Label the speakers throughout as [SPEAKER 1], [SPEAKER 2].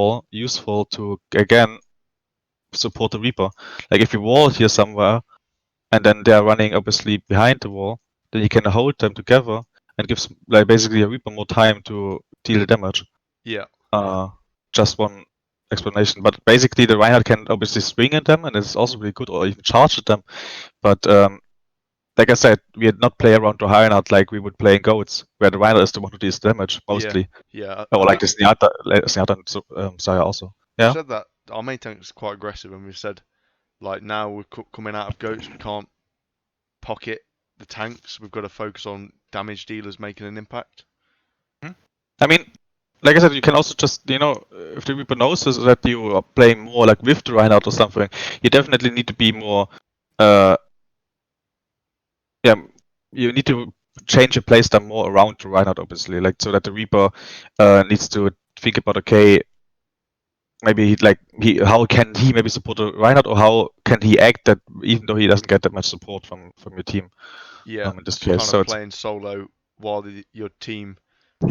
[SPEAKER 1] wall useful to again support the Reaper. Like if you wall here somewhere, and then they're running obviously behind the wall, then you can hold them together and gives like basically a Reaper more time to deal the damage.
[SPEAKER 2] Yeah.
[SPEAKER 1] Just one explanation, but basically the Reinhardt can obviously swing at them, and it's also really good, or even charge at them. But like I said, we had not play around the Reinhardt like we would play in Goats, where the Reinhardt is the one who deals damage mostly.
[SPEAKER 2] Yeah.
[SPEAKER 1] Or like the Zenyatta and Zarya also.
[SPEAKER 2] We've
[SPEAKER 1] Yeah.
[SPEAKER 2] said that our main tank is quite aggressive, and we've said like now we're coming out of Goats, we can't pocket the tanks. We've got to focus on damage dealers making an impact.
[SPEAKER 1] I mean, like I said, you can also just, if the Reaper knows that you are playing more like with the Reinhardt or something, you definitely need to be more, you need to change your playstyle more around the Reinhardt, obviously, like so that the Reaper needs to think about, okay, maybe how can he maybe support the Reinhardt, or how can he act that even though he doesn't get that much support from your team.
[SPEAKER 2] Yeah,
[SPEAKER 1] In this case,
[SPEAKER 2] kind
[SPEAKER 1] so
[SPEAKER 2] of playing solo while your team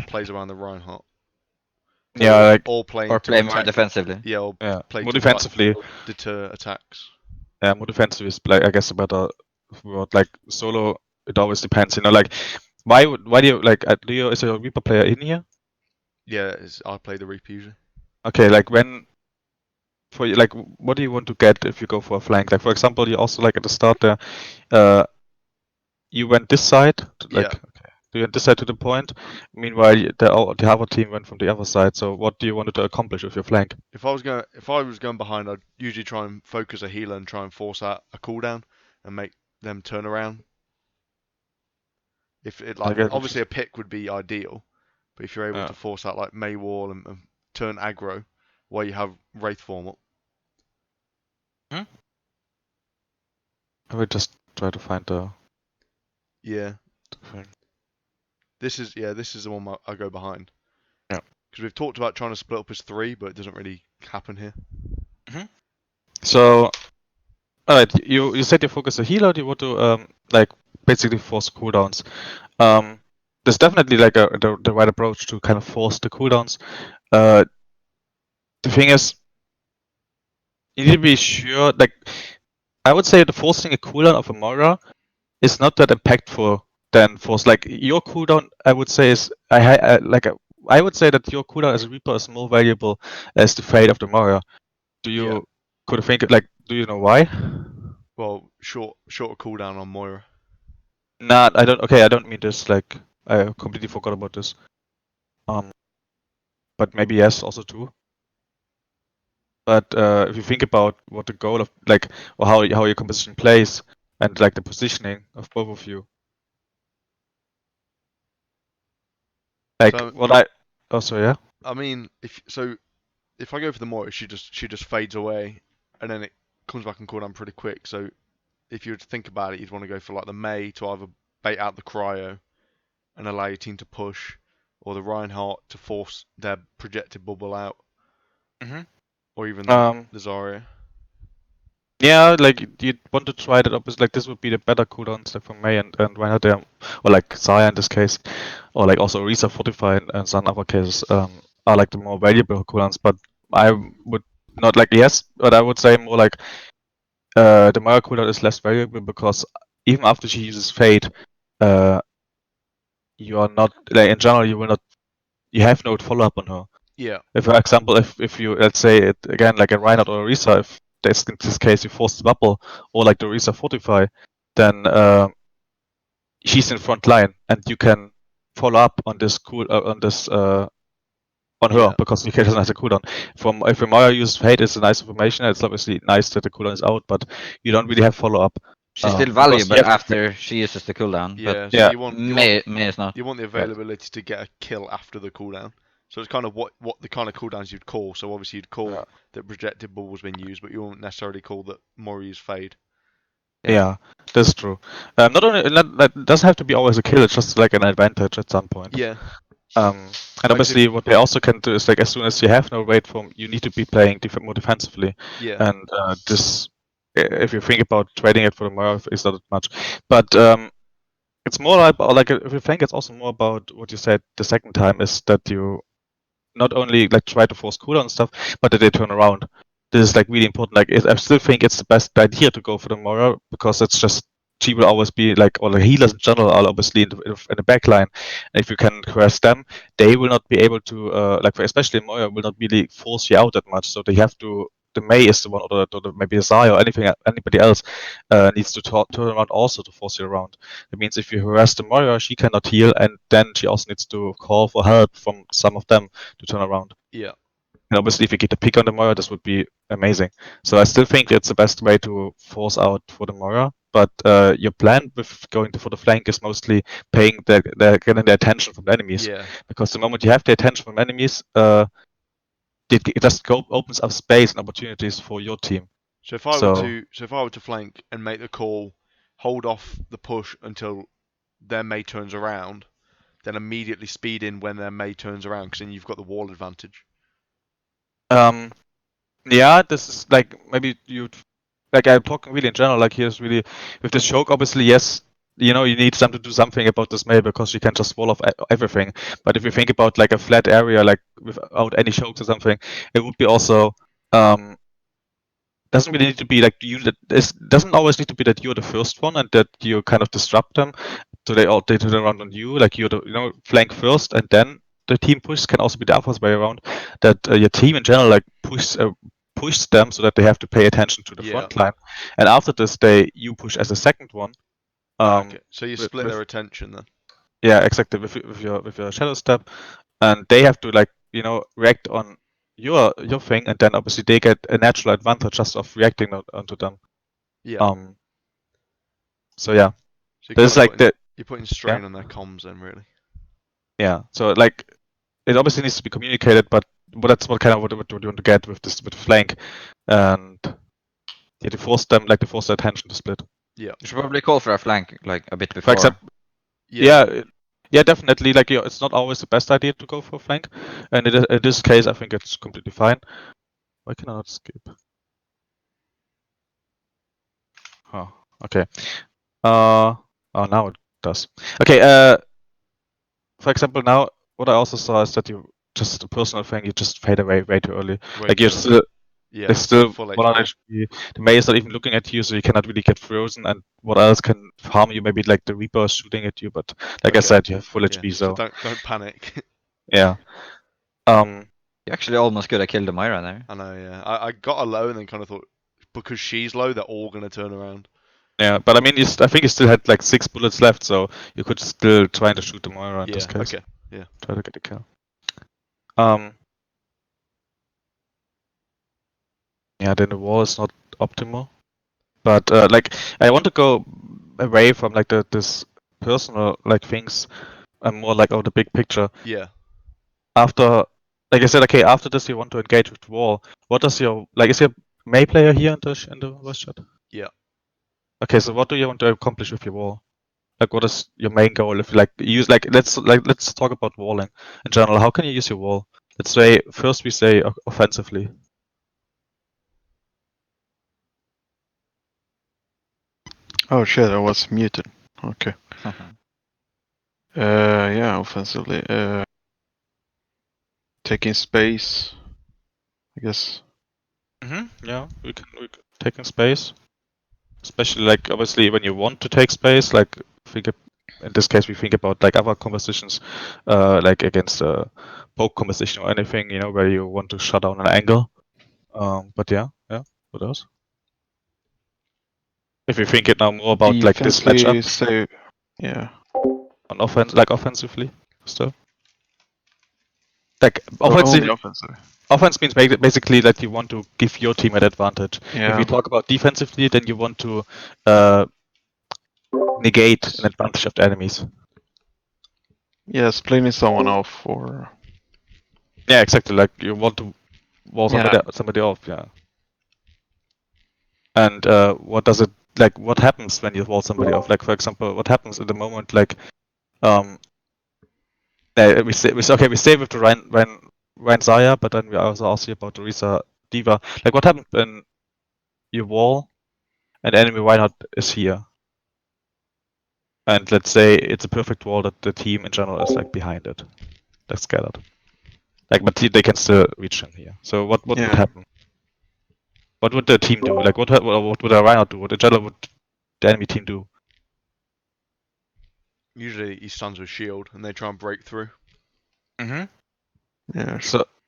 [SPEAKER 2] plays around the Reinhardt.
[SPEAKER 1] Yeah,
[SPEAKER 2] or playing
[SPEAKER 3] or
[SPEAKER 2] to
[SPEAKER 3] play more
[SPEAKER 2] protect.
[SPEAKER 3] defensively.
[SPEAKER 2] Yeah, or play
[SPEAKER 1] more
[SPEAKER 2] to
[SPEAKER 1] defensively.
[SPEAKER 2] deter attacks.
[SPEAKER 1] Yeah, more defensive is like, I guess, a better word. Like solo, it always depends. Like why do you like Leo? Is a Reaper player in here?
[SPEAKER 2] Yeah, I play the Reaper usually.
[SPEAKER 1] Okay, like when for you, like what do you want to get if you go for a flank? Like for example, you also like at the start there, you went this side. Like
[SPEAKER 2] Yeah.
[SPEAKER 1] okay, you went this side to the point. Meanwhile, the other team went from the other side. So what do you want to accomplish with your flank?
[SPEAKER 2] If I was going behind, I'd usually try and focus a healer and try and force out a cooldown and make them turn around. If it obviously a pick would be ideal, but if you're able to force out like Mei Wall and turn aggro while you have Wraith form up.
[SPEAKER 1] I will just try to find the.
[SPEAKER 2] Yeah. This is the one I go behind.
[SPEAKER 1] Yeah.
[SPEAKER 2] Because we've talked about trying to split up as 3, but it doesn't really happen here.
[SPEAKER 1] So, alright, you said you focus a healer. You want to like basically force cooldowns. There's definitely like the right approach to kind of force the cooldowns. The thing is, you need to be sure. Like, I would say the forcing a cooldown of a Moira is not that impactful than force. Like your cooldown, I would say is I would say that your cooldown as a Reaper is more valuable as the fate of the Moira. Do you could think like? Do you know why?
[SPEAKER 2] Well, shorter cooldown on Moira.
[SPEAKER 1] Nah, I don't. Okay, I don't mean this. Like, I completely forgot about this. But maybe yes, also too. But if you think about what the goal of like, or how your composition plays, and like the positioning of both of you, like
[SPEAKER 2] So,
[SPEAKER 1] what I also yeah.
[SPEAKER 2] I mean, if I go for the Moira, she just fades away, and then it comes back on cooldown pretty quick. So if you were to think about it, you'd want to go for like the Mei to either bait out the cryo and allow your team to push, or the Reinhardt to force their projected bubble out, or even the Zarya.
[SPEAKER 1] Yeah, like you'd want to try that. Obviously, like this would be the better cooldowns like for Mei and Reinhardt, or like Zarya in this case, or like also Orisa, Fortify, and some other cases are like the more valuable cooldowns. But I would not like yes, but I would say more like the Moira cooldown is less valuable because even after she uses Fate, you are not like in general you have no follow up on her.
[SPEAKER 2] Yeah.
[SPEAKER 1] If for example, if you let's say it again like a Reinhardt or Orisa, if there's in this case you force the bubble or like the Orisa Fortify, then she's in front line and you can follow up on this on her because she doesn't have a cooldown. If Moira uses Fate, it's a nice information. It's obviously nice that the cooldown is out, but you don't really have follow up.
[SPEAKER 3] She's still valuable after she uses the cooldown.
[SPEAKER 2] Yeah,
[SPEAKER 3] but
[SPEAKER 2] so you want
[SPEAKER 3] Mei is not.
[SPEAKER 2] You want the availability to get a kill after the cooldown. So it's kind of what the kind of cooldowns you'd call. So obviously you'd call that projected bubble's been used, but you won't necessarily call that Moira's fade.
[SPEAKER 1] Yeah, that's true. Not only that doesn't have to be always a kill. It's just like an advantage at some point.
[SPEAKER 2] Yeah.
[SPEAKER 1] And obviously, what they also can do is like as soon as you have no raid form, you need to be playing more defensively.
[SPEAKER 2] Yeah.
[SPEAKER 1] And this, if you think about trading it for the Moira, is not much. But it's more like if you think it's also more about what you said the second time is that you not only like try to force cooldown and stuff, but that they turn around. This is like really important. Like I still think it's the best idea to go for the Moira because it's just she will always be like, or the healers in general are obviously in the back line. And if you can harass them, they will not be able to like especially Moira will not really force you out that much. So they have to. The Mei is the one, or maybe a Zaya or anybody else needs to turn around also to force you around. That means if you harass the Moira, she cannot heal, and then she also needs to call for help from some of them to turn around.
[SPEAKER 2] Yeah.
[SPEAKER 1] And obviously, if you get a pick on the Moira, this would be amazing. So I still think it's the best way to force out for the Moira. But your plan with going for the flank is mostly getting the attention from the enemies.
[SPEAKER 2] Yeah.
[SPEAKER 1] Because the moment you have the attention from enemies, it just opens up space and opportunities for your team.
[SPEAKER 2] So if I were to flank and make the call, hold off the push until their Mei turns around, then immediately speed in when their Mei turns around, because then you've got the wall advantage.
[SPEAKER 1] Yeah, this is like maybe you'd like I'm talking really in general. Like here's really with this choke, obviously yes. You know, you need them to do something about this Mei because you can't just wall off everything. But if you think about like a flat area, like without any chokes or something, it would be also doesn't really need to be like you. It doesn't always need to be that you're the first one and that you kind of disrupt them, so they turn around on you. Like you're the flank first and then the team push can also be the other way around. That your team in general like push them so that they have to pay attention to the front line, and after this you push as a second one.
[SPEAKER 2] Okay. So you split their attention then.
[SPEAKER 1] Yeah, exactly. With your shadow step, and they have to like react on your thing, and then obviously they get a natural advantage just of reacting onto them.
[SPEAKER 2] Yeah.
[SPEAKER 1] So yeah,
[SPEAKER 2] So
[SPEAKER 1] there's like
[SPEAKER 2] you're putting strain on their comms then, really.
[SPEAKER 1] Yeah. So like, it obviously needs to be communicated, but that's what you want to get with the flank, and to force their attention to split.
[SPEAKER 2] Yeah.
[SPEAKER 3] You should probably call for a flank like a bit
[SPEAKER 1] For
[SPEAKER 3] before.
[SPEAKER 1] example, yeah, definitely. Like, it's not always the best idea to go for a flank, and in this case, I think it's completely fine. Why can I not skip? Oh, okay. Oh, now it does. Okay. For example, now what I also saw is that you just a personal thing. You just fade away way too early. Like you're still.
[SPEAKER 2] Yeah,
[SPEAKER 1] There's still
[SPEAKER 2] full
[SPEAKER 1] 100 HP. The Mei is not even looking at you, so you cannot really get frozen. And what else can harm you? Maybe like the Reaper is shooting at you, but like I said, you have full HP,
[SPEAKER 2] so don't panic.
[SPEAKER 1] Yeah.
[SPEAKER 3] You actually almost could have killed the Moira there.
[SPEAKER 2] I know, yeah. I got a low and then kind of thought, because she's low, they're all going to turn around.
[SPEAKER 1] Yeah, but I mean, I think you still had like 6 bullets left, so you could still try to shoot the Moira in this case.
[SPEAKER 2] Okay, yeah.
[SPEAKER 1] Try to get a kill. Yeah, then the wall is not optimal. But like, I want to go away from like this personal like things and more like the big picture.
[SPEAKER 2] Yeah.
[SPEAKER 1] After, like I said, okay, after this you want to engage with the wall. What does your is your Mei player here in the voice chat?
[SPEAKER 2] Yeah.
[SPEAKER 1] Okay, so what do you want to accomplish with your wall? Like, what is your main goal? If you use let's talk about walling in general. How can you use your wall? Let's say first we say offensively.
[SPEAKER 4] Oh shit, I was muted. Okay. Yeah, offensively. Taking space, I guess.
[SPEAKER 1] Yeah, we can taking space. Especially like obviously when you want to take space, like in this case we think about like other compositions, like against a poke composition or anything, where you want to shut down an angle. But yeah, what else? If you think it now more about like this matchup,
[SPEAKER 4] so yeah.
[SPEAKER 1] on offensively still. Like offense means basically that you want to give your team an advantage.
[SPEAKER 4] Yeah.
[SPEAKER 1] If you talk about defensively, then you want to negate an advantage of the enemies.
[SPEAKER 4] Yeah, splitting someone off or.
[SPEAKER 1] Yeah, exactly. Like you want to wall somebody off. Yeah. And what does it like? What happens when you wall somebody off? Like for example, what happens at the moment? Like, we say with the Rein Zaya, but then we also ask you about the Risa D.Va. Like, what happens when you wall and enemy Reinhardt is here? And let's say it's a perfect wall that the team in general is like behind it. That's scattered. Like, but they can still reach him here. So what would
[SPEAKER 4] Yeah.
[SPEAKER 1] happen? What would the team do? Like, what would a Reinhardt do? What the Jello would the enemy team do?
[SPEAKER 2] Usually he stuns with shield, and they try and break through.
[SPEAKER 1] Mm-hmm.
[SPEAKER 4] Yeah.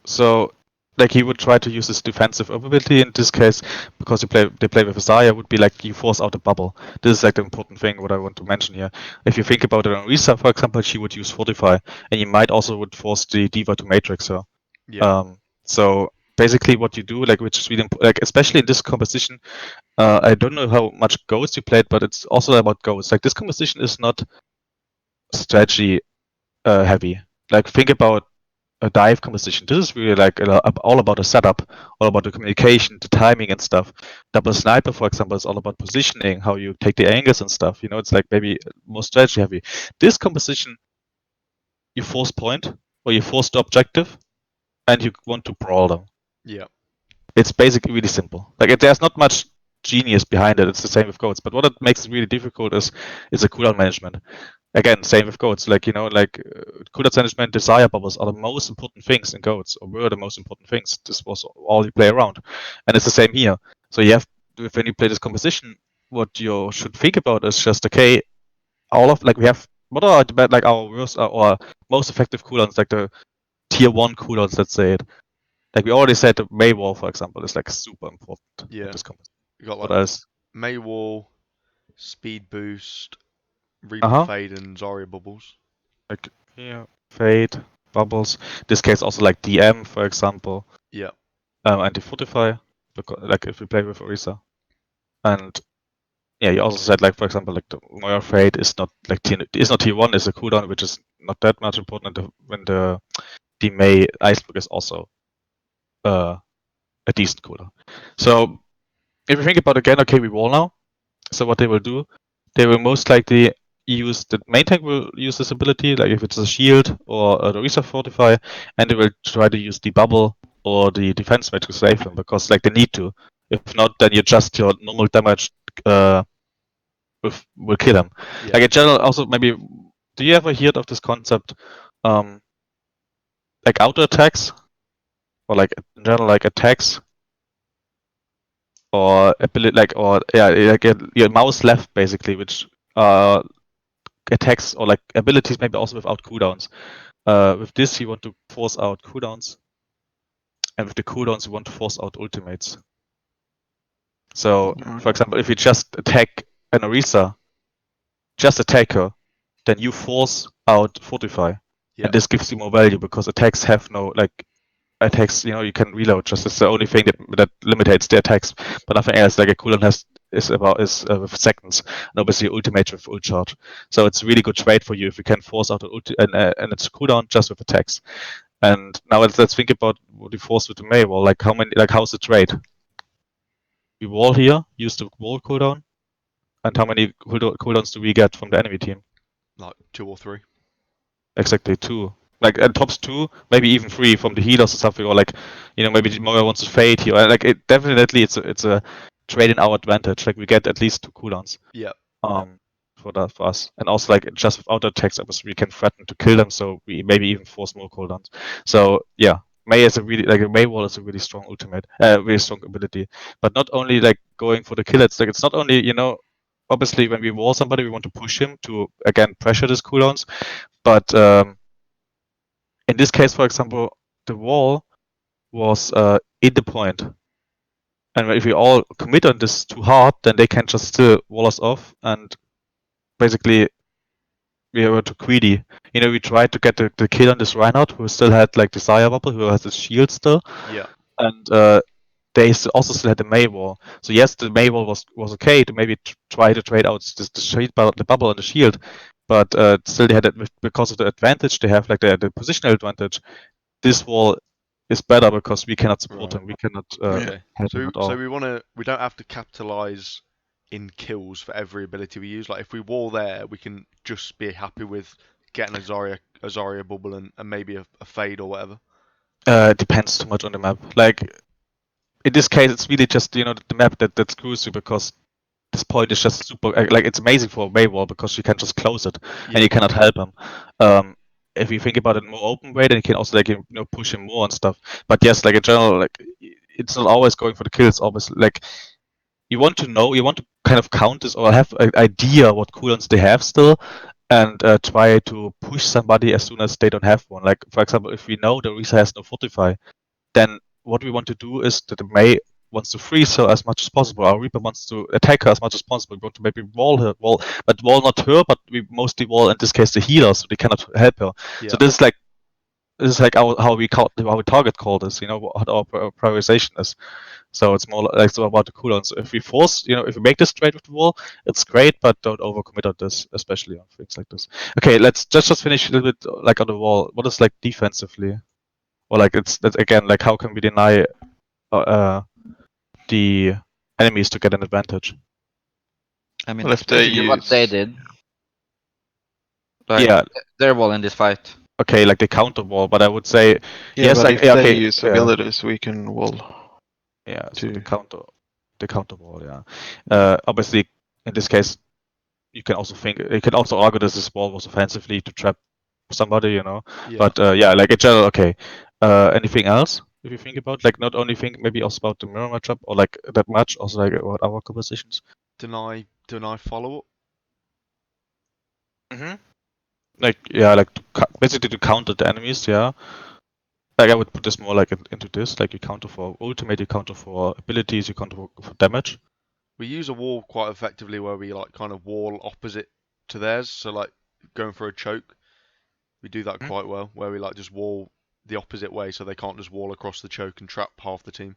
[SPEAKER 1] So like he would try to use his defensive ability in this case because they play with Zarya would be like you force out a bubble. This is like the important thing what I want to mention here. If you think about it on Risa, for example, she would use Fortify, and you might also would force the D.Va to Matrix her.
[SPEAKER 2] Yeah.
[SPEAKER 1] So basically what you do, like which is really important, like especially in this composition, I don't know how much Ghost you played, but it's also about Ghost. Like this composition is not strategy heavy. Like think about a dive composition. This is really like all about the setup, all about the communication, the timing and stuff. Double sniper, for example, is all about positioning, how you take the angles and stuff. You know, it's like maybe more strategy heavy. This composition, you force point or you force the objective, and you want to brawl them.
[SPEAKER 2] Yeah.
[SPEAKER 1] It's basically really simple. Like there's not much genius behind it. It's the same with codes, but what it makes it really difficult is a cooldown management. Again, same with goats. Like cooldown management, desire bubbles are the most important things in goats, or were the most important things. This was all you play around, and it's the same here. So you have, when you play this composition, what you should think about is just okay. All of like we have what are like our worst or most effective cooldowns, like the tier 1 cooldowns. Let's say it. Like we already said, the May Wall, for example, is like super important.
[SPEAKER 2] Yeah.
[SPEAKER 1] This composition.
[SPEAKER 2] You got
[SPEAKER 1] What
[SPEAKER 2] like
[SPEAKER 1] else?
[SPEAKER 2] May Wall, Speed Boost, Reaper Fade, and Zarya Bubbles.
[SPEAKER 1] Like here, Fade, Bubbles. This case also like DM, for example.
[SPEAKER 2] Yeah.
[SPEAKER 1] Anti-Fortify, because like if we play with Orisa. And yeah, you also said like for example like the Moira Fade is not like tier 1 is a cooldown which is not that much important when the May Icebook is also a decent cooldown. So if you think about again, okay, we wall now. So what they will do, they will most likely use the main tank will use this ability, like if it's a shield or a Orisa Fortify, and they will try to use the bubble or the defense mage to save them because like they need to. If not, then you just your normal damage will kill them.
[SPEAKER 2] Yeah.
[SPEAKER 1] Like in general, also maybe do you ever hear of this concept, like auto attacks, or like in general like attacks, or ability like like your mouse left basically, which attacks or like abilities maybe also without cooldowns. With this you want to force out cooldowns, and with the cooldowns you want to force out ultimates. So, for example, if you just attack an Orisa, just attack her, then you force out Fortify.
[SPEAKER 2] Yeah.
[SPEAKER 1] And this gives you more value because attacks have no like attacks, you can reload. Just it's the only thing that limitates the attacks, but nothing else. Like a cooldown is with seconds, and obviously ultimate with ult charge. So it's a really good trade for you if you can force out an ulti and it's cooldown just with attacks. And now let's think about what you force with the May wall. Like how's the trade? We wall here, use the wall cooldown, and how many cooldowns do we get from the enemy team?
[SPEAKER 2] Like 2 or 3.
[SPEAKER 1] Exactly 2. Like at tops 2, maybe even 3 from the healers or something, or like maybe Moira wants to fade here. Like it definitely it's a trade in our advantage. Like we get at least 2 cooldowns.
[SPEAKER 2] Yeah.
[SPEAKER 1] For us, and also like just with auto attacks, obviously we can threaten to kill them, so we maybe even force more cooldowns. So yeah, May is a May wall is a really strong ultimate, really strong ability. But not only like going for the kill, it's like it's not only obviously when we wall somebody, we want to push him to again pressure these cooldowns, but in this case, for example, the wall was in the point. And if we all commit on this too hard, then they can just still wall us off, and basically we were too greedy. We tried to get the kill on this Reinhardt, who still had like Desire Bubble, who has his shield still.
[SPEAKER 2] Yeah.
[SPEAKER 1] And they also still had the May wall. So yes, the May wall was okay to maybe try to trade out the shield, the bubble and the shield, but still they had it because of the advantage they have, like the positional advantage. This wall is better because we cannot support him. We cannot help him at all.
[SPEAKER 2] So we don't have to capitalize in kills for every ability we use. Like if we wall there, we can just be happy with getting a Zarya bubble and maybe a fade or whatever.
[SPEAKER 1] Depends too much on the map. Like in this case, it's really just the map that screws you, because this point is just super. Like it's amazing for a May wall because you can just close it and you cannot help him. if you think about it more open way, then you can also like push him more and stuff. But yes, like in general, like it's not always going for the kill. It's always like you want to know, you want to kind of count this or have an idea what cooldowns they have still, and try to push somebody as soon as they don't have one. Like for example, if we know the Orisa has no Fortify, then what we want to do is that the Mei wants to freeze her as much as possible. Our Reaper wants to attack her as much as possible. We want to maybe wall not her, but we mostly wall in this case the healer, so they cannot help her.
[SPEAKER 2] Yeah.
[SPEAKER 1] So this is like how we target call this, what our prioritization is. So it's more like so about the cooldowns. So if we force, if we make this trade with the wall, it's great, but don't overcommit on this, especially on things like this. Okay, let's just finish a little bit like on the wall. What is like defensively, or like that's again like how can we deny the enemies to get an advantage?
[SPEAKER 3] I mean,
[SPEAKER 4] Well,
[SPEAKER 3] that's
[SPEAKER 4] if they
[SPEAKER 3] basically what they
[SPEAKER 4] use-
[SPEAKER 3] did. Like,
[SPEAKER 1] Yeah.
[SPEAKER 3] their wall in this fight.
[SPEAKER 1] Okay, like the counter wall, but I would say
[SPEAKER 4] Yeah,
[SPEAKER 1] yes,
[SPEAKER 4] but
[SPEAKER 1] like
[SPEAKER 4] if
[SPEAKER 1] yeah,
[SPEAKER 4] they
[SPEAKER 1] okay,
[SPEAKER 4] use
[SPEAKER 1] yeah.
[SPEAKER 4] abilities, we can wall.
[SPEAKER 1] Yeah, so
[SPEAKER 4] to-
[SPEAKER 1] the counter wall, yeah. Obviously, in this case, you can also argue that this wall was offensively to trap somebody,
[SPEAKER 2] Yeah.
[SPEAKER 1] But yeah, like in general, okay. Anything else if you think about like not only think maybe also about the mirror matchup or like that much, also like about our compositions.
[SPEAKER 2] Deny follow up.
[SPEAKER 1] Mm-hmm. Like yeah, like basically to counter the enemies, yeah. Like I would put this more like into this, like you counter for ultimate, you counter for abilities, you counter for damage.
[SPEAKER 2] We use a wall quite effectively where we like kind of wall opposite to theirs. So like going for a choke, we do that quite well. Where we like just wall the opposite way so they can't just wall across the choke and trap half the team.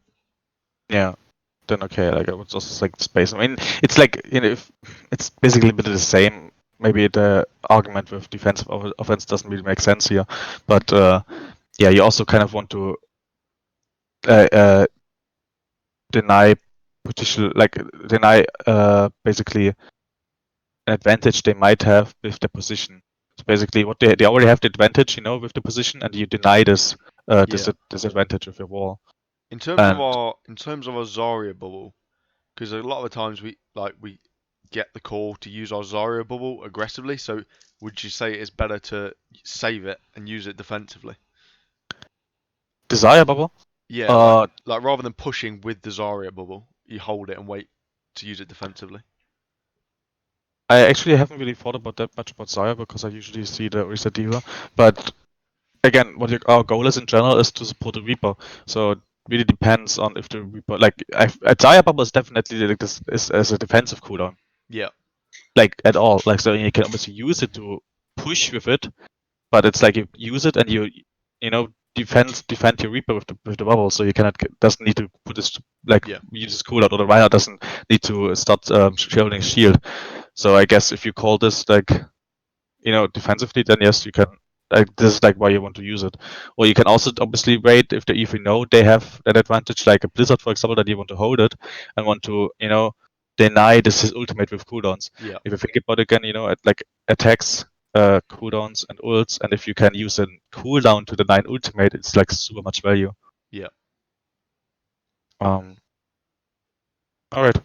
[SPEAKER 1] Yeah. Then okay, like I would just like space. I mean, it's like if it's basically a bit of the same. Maybe the argument with defensive offense doesn't really make sense here, but yeah, you also kind of want to deny potential, like deny basically an advantage they might have with the position. So basically, what they already have the advantage, with the position, and you deny this disadvantage with your wall.
[SPEAKER 2] In terms of our Zarya bubble, because a lot of the times we get the call to use our Zarya bubble aggressively. So would you say it's better to save it and use it defensively?
[SPEAKER 1] Desire bubble?
[SPEAKER 2] Yeah, like rather than pushing with the Zarya bubble, you hold it and wait to use it defensively.
[SPEAKER 1] I actually haven't really thought about that much about Zarya because I usually see the Orisa Diva. But again, what our goal is in general is to support the Reaper. So it really depends on if the Reaper, like a Zarya bubble is definitely like this is as a defensive cooldown.
[SPEAKER 2] Yeah.
[SPEAKER 1] Like at all. Like so you can obviously use it to push with it, but it's like you use it and you defend your Reaper with the bubble, so you doesn't need to put this use this cooldown, or the Reinhardt doesn't need to start shielding shield. So I guess if you call this like defensively, then yes, you can. This is like why you want to use it, or you can also obviously wait if you know they have that advantage, like a Blizzard, for example, that you want to hold it and want to deny this is ultimate with cooldowns.
[SPEAKER 2] Yeah.
[SPEAKER 1] If you think about it again, like attacks, cooldowns and ults, and if you can use a cooldown to deny ultimate, it's like super much value.
[SPEAKER 2] Yeah.
[SPEAKER 1] All right.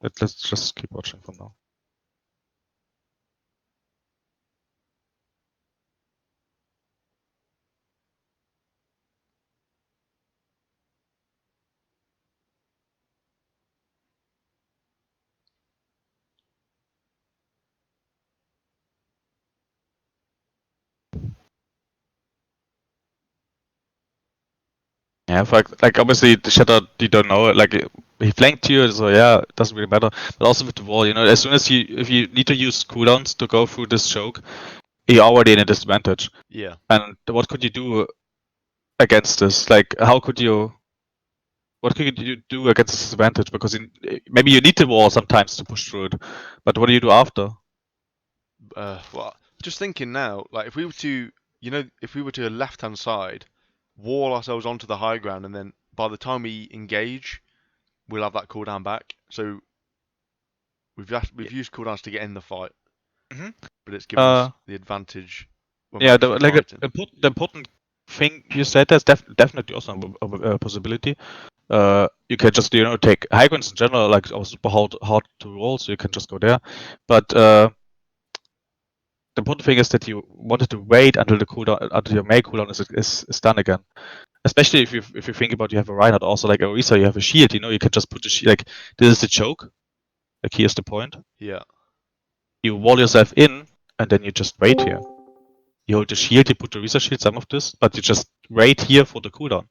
[SPEAKER 1] Let's just keep watching for now. Yeah, like obviously the Shatter, you don't know, like he flanked you, so yeah, it doesn't really matter. But also with the wall, as soon as if you need to use cooldowns to go through this choke, you're already in a disadvantage.
[SPEAKER 2] Yeah.
[SPEAKER 1] And what could you do against this? Like, what could you do against this disadvantage? Because maybe you need the wall sometimes to push through it, but what do you do after?
[SPEAKER 2] Well, just thinking now, like if we were to, if we were to a left-hand side, wall ourselves onto the high ground, and then by the time we engage, we'll have that cooldown back. So we've used cooldowns to get in the fight, but it's given us the advantage.
[SPEAKER 1] Yeah, the important thing you said, there's definitely also a possibility. You can just take high grounds in general, like super hard to roll, so you can just go there. But the important thing is that you wanted to wait until the cooldown, until your Mei cooldown is done again. Especially if you think about you have a Reinhardt, also like Orisa, you have a shield. You know, you can just put the shield. Like this is the choke. Like here's the point.
[SPEAKER 2] Yeah.
[SPEAKER 1] You wall yourself in, and then you just wait here. You hold the shield, you put the Orisa shield, some of this, but you just wait here for the cooldown.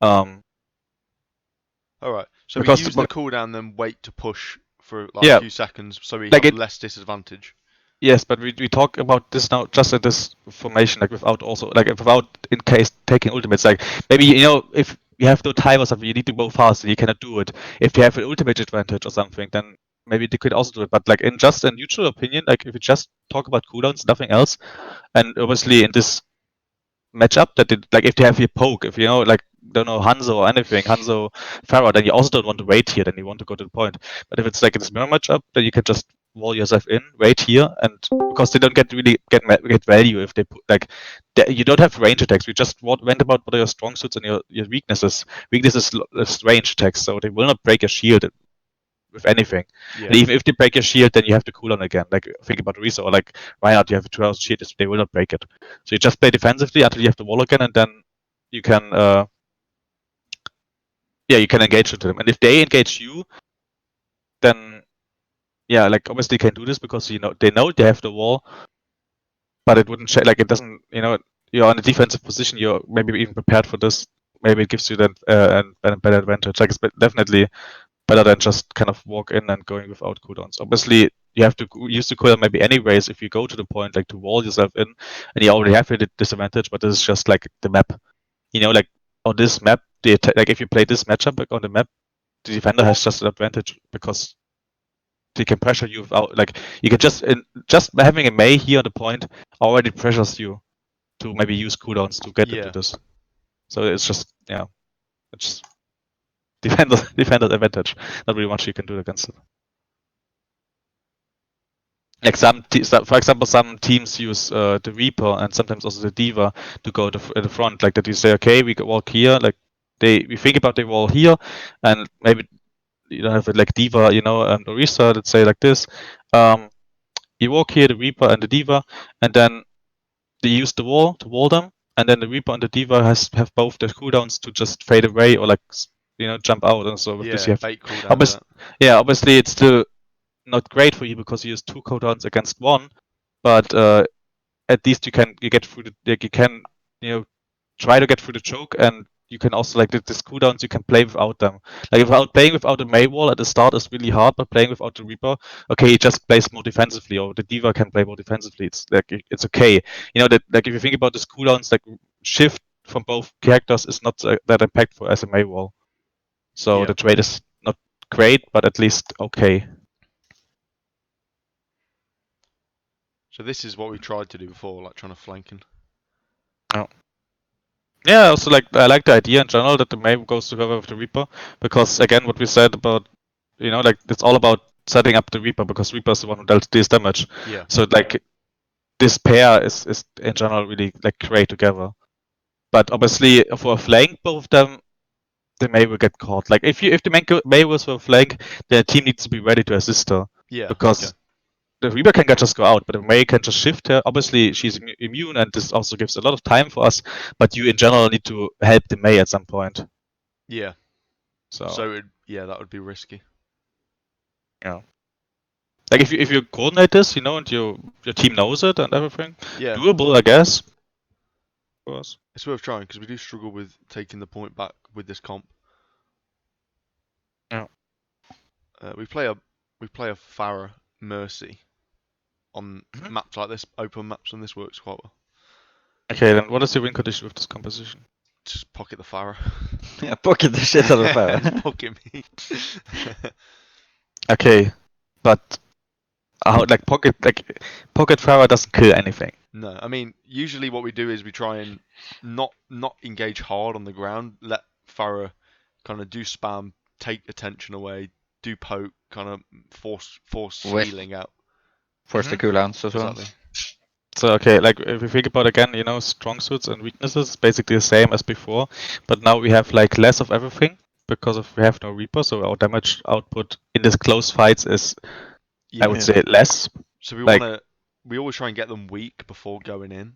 [SPEAKER 2] All right. So we
[SPEAKER 1] Because
[SPEAKER 2] use the cooldown, then wait to push for like
[SPEAKER 1] Yeah.
[SPEAKER 2] a few seconds, so we
[SPEAKER 1] Like
[SPEAKER 2] have
[SPEAKER 1] it-
[SPEAKER 2] less disadvantage.
[SPEAKER 1] Yes, but we talk about this now just in this formation, like without also like without in case taking ultimates. Like maybe if you have no time or something, you need to go fast, and you cannot do it. If you have an ultimate advantage or something, then maybe they could also do it. But like in just a neutral opinion, like if you just talk about cooldowns, nothing else, and obviously in this matchup that like if they have your poke, if you know like don't know Hanzo or anything, Hanzo Pharah, then you also don't want to wait here, then you want to go to the point. But if it's like in this mirror matchup, then you can just wall yourself in, wait here, and because they don't get value if they put like you don't have range attacks. We just went about what are your strong suits and your weaknesses. Weaknesses is range attacks, so they will not break your shield with anything.
[SPEAKER 2] Yeah.
[SPEAKER 1] And even if they break your shield, then you have to cooldown again. Like think about Orisa or like Reinhardt, you have a 2-hour shield, they will not break it. So you just play defensively until you have the wall again, and then you can you can engage into them. And if they engage you, then like obviously you can do this because they know they have the wall, but it wouldn't like it doesn't you're in a defensive position, you're maybe even prepared for this. Maybe it gives you then a better advantage. Like it's definitely better than just kind of walk in and going without cooldowns. Obviously, you have to use the cooldown maybe anyways if you go to the point like to wall yourself in, and you already have a disadvantage. But this is just like the map, like on this map, like if you play this matchup like on the map, the defender has just an advantage because they can pressure you without like you can just having a Mei here on the point already pressures you to maybe use cooldowns to get into this. So it's just it's defender's advantage. Not really much you can do against it. Like for example, some teams use the Reaper and sometimes also the Diva to go to the front. Like that, you say, okay, we walk here. Like we think about the wall here, and maybe you don't have it like Diva, and Orisa. Let's say like this. You walk here, the Reaper and the Diva, and then they use the wall to wall them, and then the Reaper and the Diva have both their cooldowns to just fade away or like jump out. And so with this you have
[SPEAKER 2] bait cooldown.
[SPEAKER 1] obviously it's still not great for you because you use 2 cooldowns against 1, but at least you get through you can try to get through the choke, and you can also like these cooldowns you can play without them. Like playing without a Mei wall at the start is really hard, but playing without the Reaper, okay, he just plays more defensively, or the Diva can play more defensively. It's like it's okay. That like if you think about this cooldowns, like shift from both characters is not that impactful as a Mei wall. So the trade is not great, but at least okay.
[SPEAKER 2] So this is what we tried to do before, like trying to flanking.
[SPEAKER 1] Yeah, also I like the idea in general that the Mei goes together with the Reaper, because again what we said about like it's all about setting up the Reaper, because Reaper is the one who deals damage.
[SPEAKER 2] Yeah.
[SPEAKER 1] So like this pair is in general really like great together. But obviously for a flank, both of them, the Mei will get caught. Like if the Mei was for a flank, the team needs to be ready to assist her.
[SPEAKER 2] Yeah.
[SPEAKER 1] Because the Reaper can just go out, but the Mei can just shift her. Obviously, she's immune, and this also gives a lot of time for us. But you, in general, need to help the Mei at some point.
[SPEAKER 2] Yeah.
[SPEAKER 1] So
[SPEAKER 2] that would be risky.
[SPEAKER 1] Yeah. Like if you coordinate this, and your team knows it and everything, doable, I guess. Of course.
[SPEAKER 2] It's worth trying because we do struggle with taking the point back with this comp.
[SPEAKER 1] Yeah.
[SPEAKER 2] We play a Pharah Mercy on maps like this, open maps, and this works quite well.
[SPEAKER 1] Okay, then what is your win condition with this composition?
[SPEAKER 2] Just pocket the Pharah.
[SPEAKER 3] Yeah, pocket the shit out of Pharah.
[SPEAKER 2] Pocket me.
[SPEAKER 1] Okay, but pocket Pharah doesn't kill anything.
[SPEAKER 2] No, I mean usually what we do is we try and not engage hard on the ground. Let Pharah kind of do spam, take attention away, do poke, kind of force healing out.
[SPEAKER 3] Force the cooldowns as well.
[SPEAKER 2] Exactly.
[SPEAKER 1] So okay, like if we think about again, strong suits and weaknesses, basically the same as before, but now we have like less of everything because we have no Reaper, so our damage output in these close fights is, I would say, less.
[SPEAKER 2] So we we always try and get them weak before going in.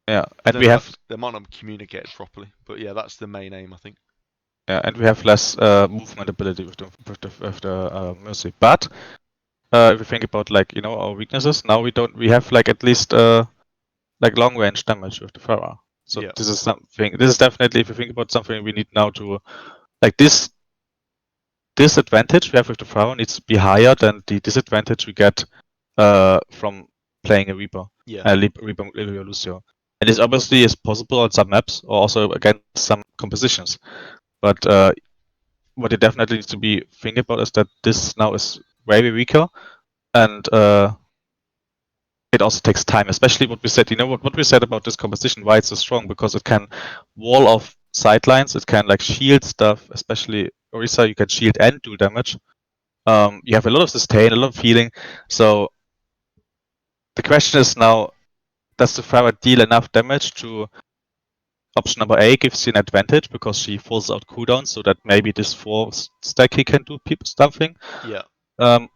[SPEAKER 1] Yeah,
[SPEAKER 2] I
[SPEAKER 1] and
[SPEAKER 2] don't
[SPEAKER 1] we
[SPEAKER 2] know
[SPEAKER 1] have
[SPEAKER 2] if they might not be communicated properly, but yeah, that's the main aim, I think.
[SPEAKER 1] less movement ability with the Mercy. But if we think about like our weaknesses, now we have like at least like long range damage with the Pharah. So
[SPEAKER 2] Yeah.
[SPEAKER 1] this is something. This is definitely, if you think about something, we need now to like this disadvantage we have with the Pharah needs to be higher than the disadvantage we get from playing a Reaper.
[SPEAKER 2] Yeah.
[SPEAKER 1] Reaper Lucio. And this obviously is possible on some maps or also against some compositions. But what you definitely need to be thinking about is that this now is way weaker, and it also takes time. Especially what we said, what we said about this composition, why it's so strong, because it can wall off sidelines, it can like shield stuff, especially Orisa, you can shield and do damage. You have a lot of sustain, a lot of healing. So the question is now, does the Pharah deal enough damage to option number A gives you an advantage because she forces out cooldowns so that maybe this 4 stack he can do something.
[SPEAKER 2] Yeah.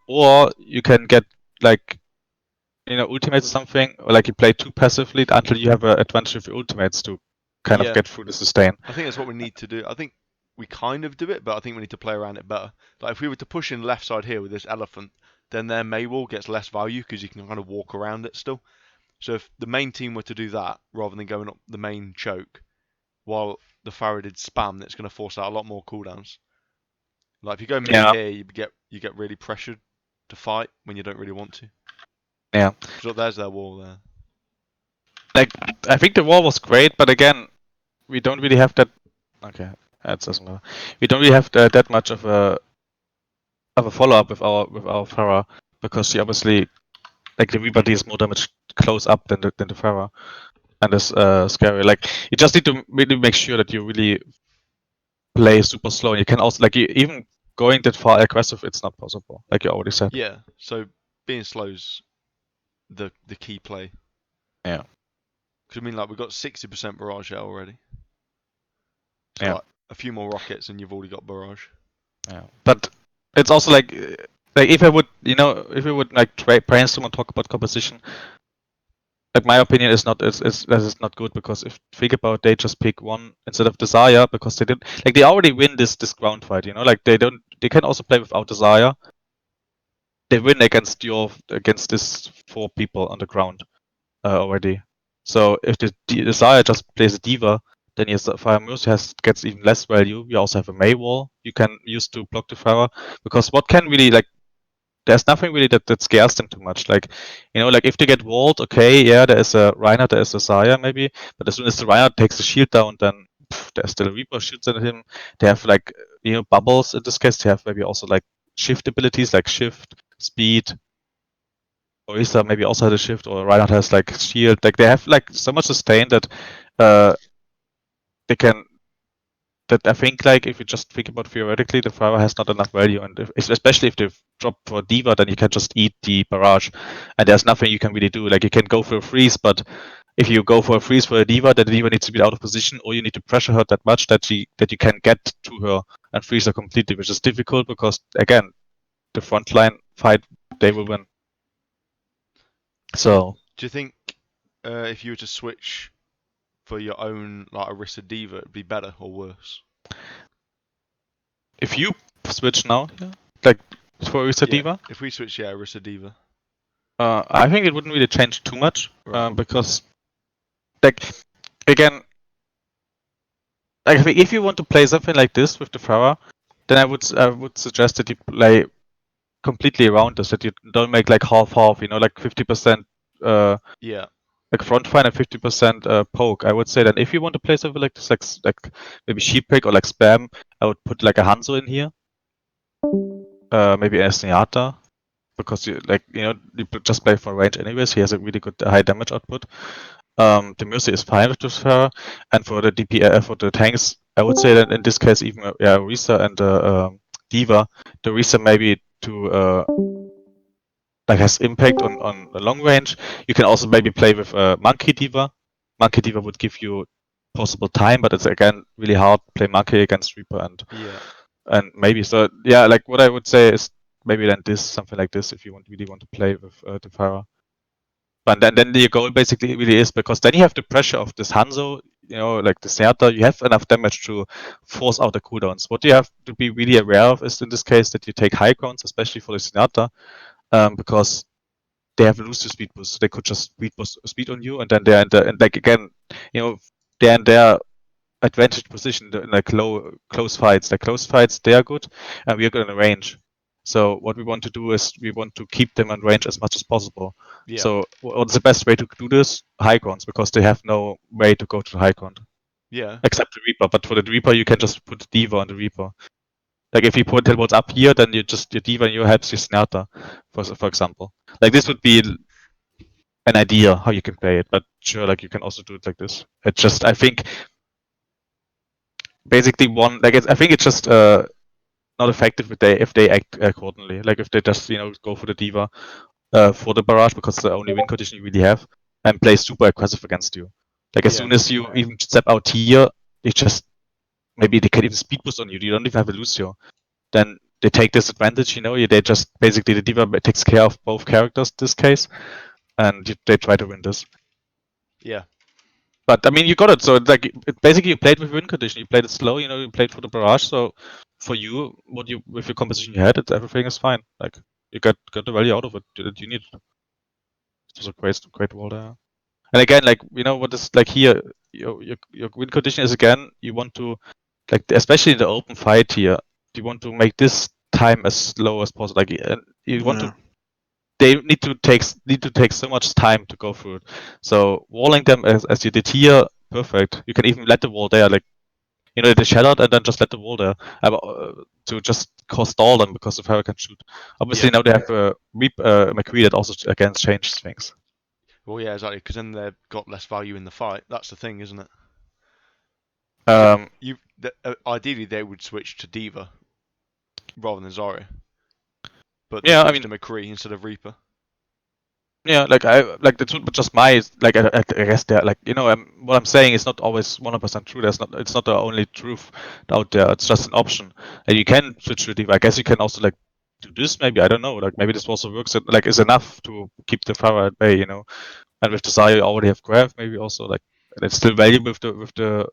[SPEAKER 1] Or you can get like ultimates or something, or like you play too passively until you have an advantage with your ultimates to kind of
[SPEAKER 2] Yeah.
[SPEAKER 1] get through the sustain.
[SPEAKER 2] I think that's what we need to do. I think we kind of do it, but I think we need to play around it better. Like if we were to push in left side here with this elephant, then their Maywall gets less value because you can kind of walk around it still. So if the main team were to do that rather than going up the main choke, while the Pharah did spam, that's going to force out a lot more cooldowns. Like if you go mid here, you get really pressured to fight when you don't really want to.
[SPEAKER 1] Yeah.
[SPEAKER 2] So there's their wall there.
[SPEAKER 1] Like I think the wall was great, but again, we don't really have that. Okay, that doesn't matter. We don't really have that much of a follow up with our Pharah because she obviously like the Reaper deals more damage close up than the Pharah, and it's scary. Like you just need to really make sure that you really play super slow. You can also like even going that far aggressive, it's not possible, like you already said.
[SPEAKER 2] Yeah. So being slow's the key play.
[SPEAKER 1] Yeah.
[SPEAKER 2] Because I mean, like we've got 60% barrage here already. So
[SPEAKER 1] Yeah.
[SPEAKER 2] like a few more rockets and you've already got barrage.
[SPEAKER 1] Yeah, but it's also like if I would, if we would like brainstorm and talk about composition, like my opinion is not that is not good because if think about they just pick one instead of Desire because they didn't like they already win this ground fight, like they can also play without Desire. They win against this 4 people on the ground already. So if the Desire just plays a Diva, then yes, Fire Mercy gets even less value. You also have a May wall you can use to block the Pharah. Because what can really like there's nothing really that scares them too much. Like like if they get walled, okay, yeah, there is a Reinhardt, there is a Zarya maybe, but as soon as the Reinhardt takes the shield down, then there's still a Reaper shoots at him. They have like bubbles in this case. They have maybe also like shift abilities like shift, speed. Orisa maybe also has a shift, or Reinhardt has like shield. Like they have like so much sustain that they can. That I think like if you just think about theoretically, the Pharah has not enough value, and especially if they drop for Diva, then you can just eat the barrage, and there's nothing you can really do. Like you can go for a freeze, but if you go for a freeze for a Diva, then the Diva needs to be out of position, or you need to pressure her that much that you can get to her and freeze her completely, which is difficult because again, the frontline fight they will win. So
[SPEAKER 2] do you think if you were to switch for your own like Orisa Diva, it'd be better or worse?
[SPEAKER 1] if you switch now, like for Orisa Diva,
[SPEAKER 2] if we switch, Orisa Diva.
[SPEAKER 1] I think it wouldn't really change too much
[SPEAKER 2] Right.
[SPEAKER 1] because, like, again, like if you want to play something like this with the Pharah, then I would suggest that you play completely around this. That you don't make like half, like 50%,
[SPEAKER 2] Yeah.
[SPEAKER 1] like front fine and 50% poke. I would say that if you want to play something like this, like maybe sheep pick or like spam, I would put like a Hanzo in here, maybe a Zenyatta. Because you just play for range anyways. He has a really good high damage output. The Mercy is fine with this Pharah, and for the DPS for the tanks, I would say that in this case even Orisa and Diva. The Orisa maybe to like has impact on the long range. You can also maybe play with Monkey Diva. Monkey Diva would give you possible time, but it's again really hard to play Monkey against Reaper and maybe so like what I would say is maybe then something like this if you really want to play with the Pharah. But then your goal basically really is, because then you have the pressure of this Hanzo, like the Zenyatta, you have enough damage to force out the cooldowns. What you have to be really aware of is in this case that you take high grounds, especially for the Zenyatta, because they have a lose to speed boost. So they could just speed on you, and then they're and like again, they're in their advantage position in like close fights. Like close fights, they are good, and we are good in the range. So what we want to do is we want to keep them in range as much as possible.
[SPEAKER 2] Yeah.
[SPEAKER 1] So what's the best way to do this? High grounds, because they have no way to go to the high ground
[SPEAKER 2] Yeah.
[SPEAKER 1] except the Reaper. But for the Reaper, you can just put D.Va on the Reaper. Like if you put teleports up here, then your D.Va and you helps your Zenyatta, for example. Like this would be an idea how you can play it, but sure, like you can also do it like this. It's just I think basically I think it's just not effective if they act accordingly. Like if they just go for the D.Va for the barrage, because it's the only win condition you really have, and play super aggressive against you. Like as
[SPEAKER 2] Yeah.
[SPEAKER 1] soon as you even step out here, they just maybe they can even speed boost on you. You don't even have a Lucio. Then they take this advantage. They just basically the D.Va takes care of both characters in this case, and they try to win this.
[SPEAKER 2] Yeah.
[SPEAKER 1] But I mean, you got it. So it's like basically you played with win condition. You played it slow. You played for the barrage. So for you, with your composition you had, everything is fine. Like you got the value out of it that you need. It was a great wall there. And again, like what is like here, your win condition is again you want to like especially in the open fight here, you want to make this time as slow as possible. Like you want to. They need to take so much time to go through it. So walling them as you did here, perfect. You can even let the wall there, like they shattered and then just let the wall there to just stall them because of how I can shoot. Obviously now they have McCree that also again changed things.
[SPEAKER 2] Well, yeah, exactly. Because then they've got less value in the fight. That's the thing, isn't it? Ideally, they would switch to D.Va rather than Zarya. But they switched to McCree instead of Reaper.
[SPEAKER 1] Yeah, like that's just my like I guess they're like what I'm saying is not always 100% true. It's not the only truth out there. It's just an option, and you can switch to D.Va. I guess you can also like do this. Maybe I don't know. Like maybe this also works. Like is enough to keep the Pharah at bay. And with the Zarya you already have Grave. Maybe also like and it's still valuable with the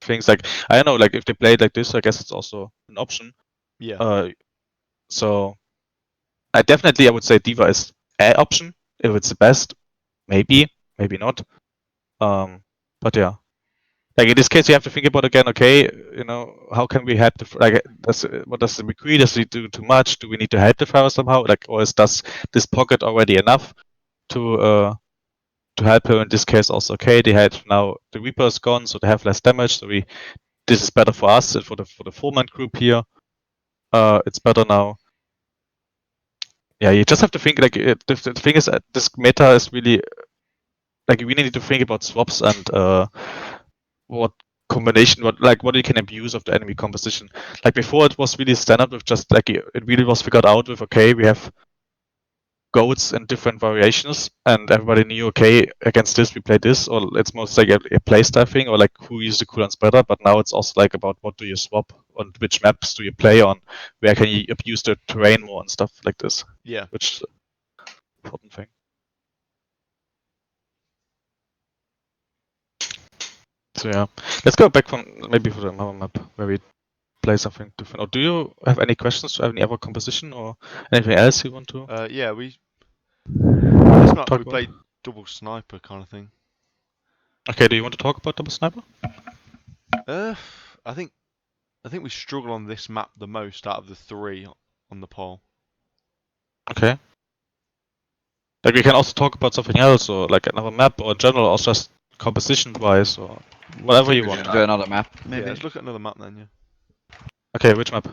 [SPEAKER 1] things. Like I don't know. Like if they play it like this, I guess it's also an option.
[SPEAKER 2] Yeah.
[SPEAKER 1] So I would say D.Va is an option. If it's the best, maybe not. But yeah, like in this case, you have to think about again. Okay, how can we help what does the McCree? Does he do too much? Do we need to help the Pharah somehow? Like, or does this pocket already enough to help her in this case? Also, okay, they had now the Reaper is gone, so they have less damage. So this is better for us and for the 4-man group here. It's better now. Yeah, you just have to think like the thing is this meta is really like we need to think about swaps and what combination, what you can abuse of the enemy composition. Like before, it was really standard with just like it really was figured out with okay, we have goats in different variations, and everybody knew okay against this we play this, or it's most like a playstyle thing, or like who uses the cooldowns better. But now it's also like about what do you swap on, which maps do you play on, where can you abuse the terrain more and stuff like this.
[SPEAKER 2] Yeah.
[SPEAKER 1] Which is an important thing. So yeah, let's go back from maybe for another map where we play something different. Or do you have any questions to any other composition or anything else you want to?
[SPEAKER 2] Yeah, this map we played double sniper kind of thing.
[SPEAKER 1] Okay, do you want to talk about double sniper?
[SPEAKER 2] I think we struggle on this map the most out of the 3 on the poll.
[SPEAKER 1] Okay. Like we can also talk about something else, or like another map, or in general, or just composition-wise, or whatever you want.
[SPEAKER 3] Do another map, maybe.
[SPEAKER 2] Yeah, let's look at another map then. Yeah.
[SPEAKER 1] Okay, which map?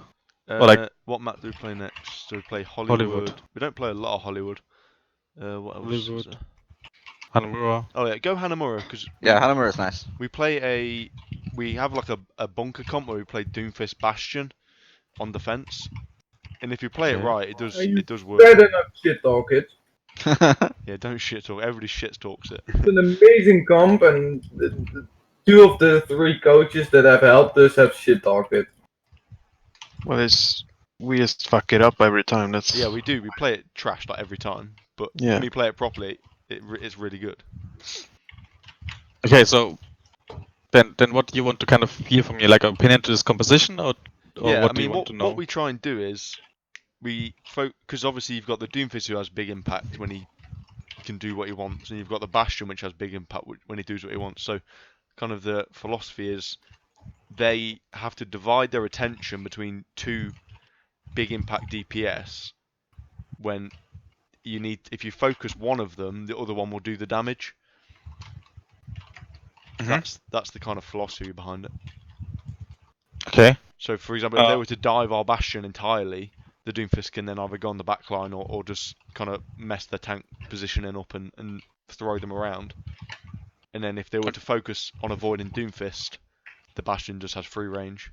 [SPEAKER 1] Or
[SPEAKER 2] what map do we play next? Do we play Hollywood? We don't play a lot of Hollywood. What else?
[SPEAKER 1] Hollywood. Hanamura.
[SPEAKER 2] Oh yeah, go Hanamura because
[SPEAKER 3] Hanamura is nice.
[SPEAKER 2] We have like a bunker comp where we play Doomfist Bastion on defense, and if you play it right, it does work.
[SPEAKER 5] Better not shit talk it.
[SPEAKER 2] Yeah, don't shit talk. Everybody shit talks it.
[SPEAKER 5] It's an amazing comp, and the 2 of the 3 coaches that have helped us have shit talked it.
[SPEAKER 4] Well, we just fuck it up every time. That's
[SPEAKER 2] Yeah, we do. We play it trash like every time, but
[SPEAKER 4] Yeah.
[SPEAKER 2] when you play it properly, it's really good.
[SPEAKER 1] Okay, so then what do you want to kind of hear from me? Like an opinion to this composition, or
[SPEAKER 2] Yeah,
[SPEAKER 1] what
[SPEAKER 2] I
[SPEAKER 1] do you
[SPEAKER 2] mean,
[SPEAKER 1] want to know?
[SPEAKER 2] what we try and do is because obviously you've got the Doomfist who has big impact when he can do what he wants, and you've got the Bastion which has big impact when he does what he wants. So kind of the philosophy is they have to divide their attention between two big impact DPS. When if you focus one of them, the other one will do the damage. That's the kind of philosophy behind it.
[SPEAKER 1] Okay.
[SPEAKER 2] So, for example, if they were to dive our Bastion entirely, the Doomfist can then either go on the back line or just kind of mess their tank positioning up and throw them around. And then if they were to focus on avoiding Doomfist, the Bastion just has free range.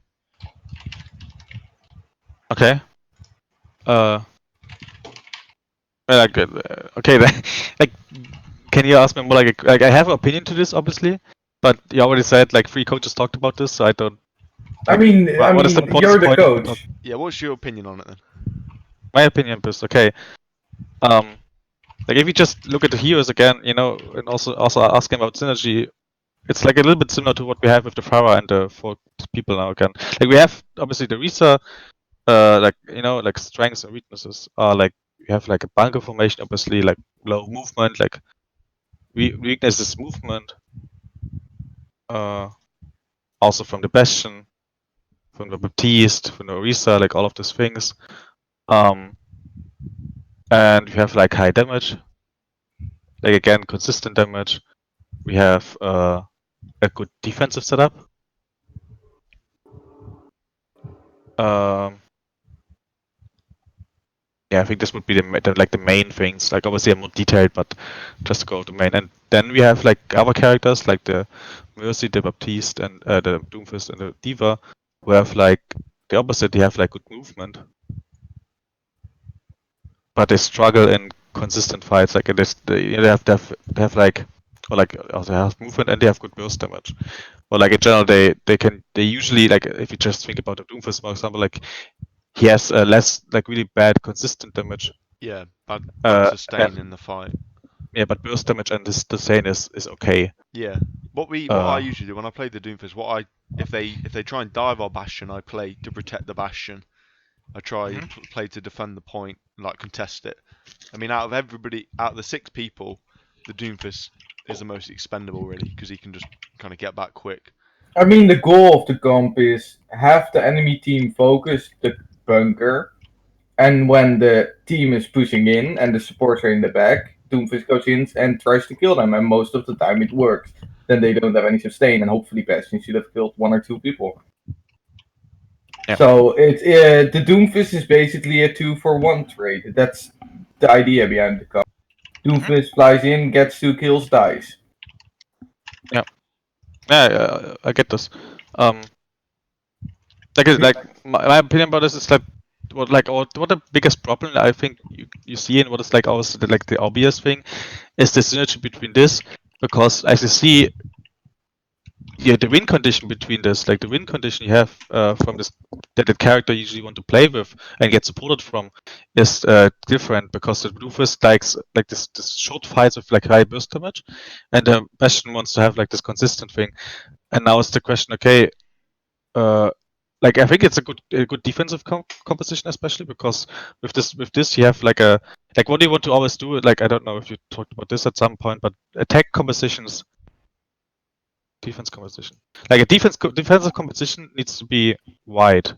[SPEAKER 1] Okay. Like, okay, then, like, can you ask me more like I have an opinion to this, obviously, but you already said like 3 coaches talked about this, so I don't.
[SPEAKER 5] I mean,
[SPEAKER 1] what is the
[SPEAKER 5] you're the
[SPEAKER 1] point of
[SPEAKER 5] coach.
[SPEAKER 2] Yeah, what's your opinion on it then?
[SPEAKER 1] my opinion is okay. Like if you just look at the heroes again, you know, and also asking about synergy, it's like a little bit similar to what we have with the Pharah and the 4 people now again. Like we have obviously the Risa, like you know, like strengths and weaknesses are like we have like a bunker formation, obviously like low movement, like weakness is movement. Also from the Bastion, from the Baptiste, from the Orisa, like all of these things. And we have like high damage. Like again, consistent damage. We have a good defensive setup. Yeah, I think this would be the main things. Like obviously I'm more detailed, but just to go to main. And then we have like other characters like the Mercy, the Baptiste, and the Doomfist and the Diva, who have like the opposite. They have like good movement, but they struggle in consistent fights. Like they have like they have movement and they have good burst damage. Or like in general, they usually like if you just think about the Doomfist for example, like he has less like really bad consistent damage.
[SPEAKER 2] Yeah, bad sustain in the fight.
[SPEAKER 1] Yeah, but burst damage and this sustain is okay.
[SPEAKER 2] Yeah, what I usually do when I play the Doomfist, if they try and dive our Bastion, I play to protect the Bastion. I try play to defend the point, like contest it. I mean, out of the 6 people, the Doomfist is the most expendable really because he can just kind of get back quick.
[SPEAKER 5] I mean, the goal of the comp is have the enemy team focus the bunker, and when the team is pushing in and the supports are in the back, Doomfist goes in and tries to kill them, and most of the time it works. Then they don't have any sustain, and hopefully Bastion should have killed 1 or 2 people.
[SPEAKER 1] Yeah.
[SPEAKER 5] So the Doomfist is basically a 2-for-1 trade. That's the idea behind the comp. Doomfist flies in, gets 2 kills, dies.
[SPEAKER 1] Yeah, I get this. Like my opinion about this is like what the biggest problem I think you see and what is like always like the obvious thing is the synergy between this, because as you see, the win condition between this, like the win condition you have from this that the character usually want to play with and get supported from, is different, because the Doomfist likes like this short fights with like high burst damage, and the Bastion wants to have like this consistent thing. And now it's the question, okay, like I think it's a good defensive composition, especially because with this you have like what do you want to always do? Like I don't know if you talked about this at some point, but attack compositions, defense composition. Like a defensive composition needs to be wide,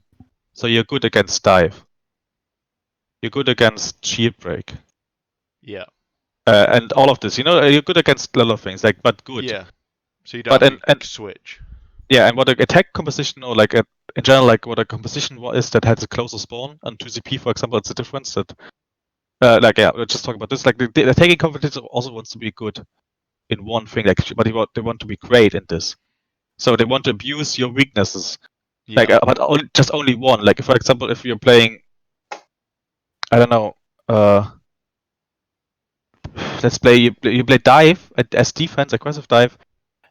[SPEAKER 1] so you're good against dive. You're good against shield break.
[SPEAKER 2] Yeah.
[SPEAKER 1] And all of this, you know, you're good against a lot of things, like but good.
[SPEAKER 2] Yeah. So you don't have to switch.
[SPEAKER 1] Yeah, and what an attack composition, or like in general, like what a composition is that has a closer spawn, and 2CP, for example, it's a difference that, like, yeah, we'll just talk about this. Like, the attacking competition also wants to be good in one thing, like, but they want to be great in this. So they want to abuse your weaknesses,
[SPEAKER 2] Yeah.
[SPEAKER 1] like, but just only one. Like, for example, if you're playing, I don't know, let's play you play dive as defense, aggressive dive.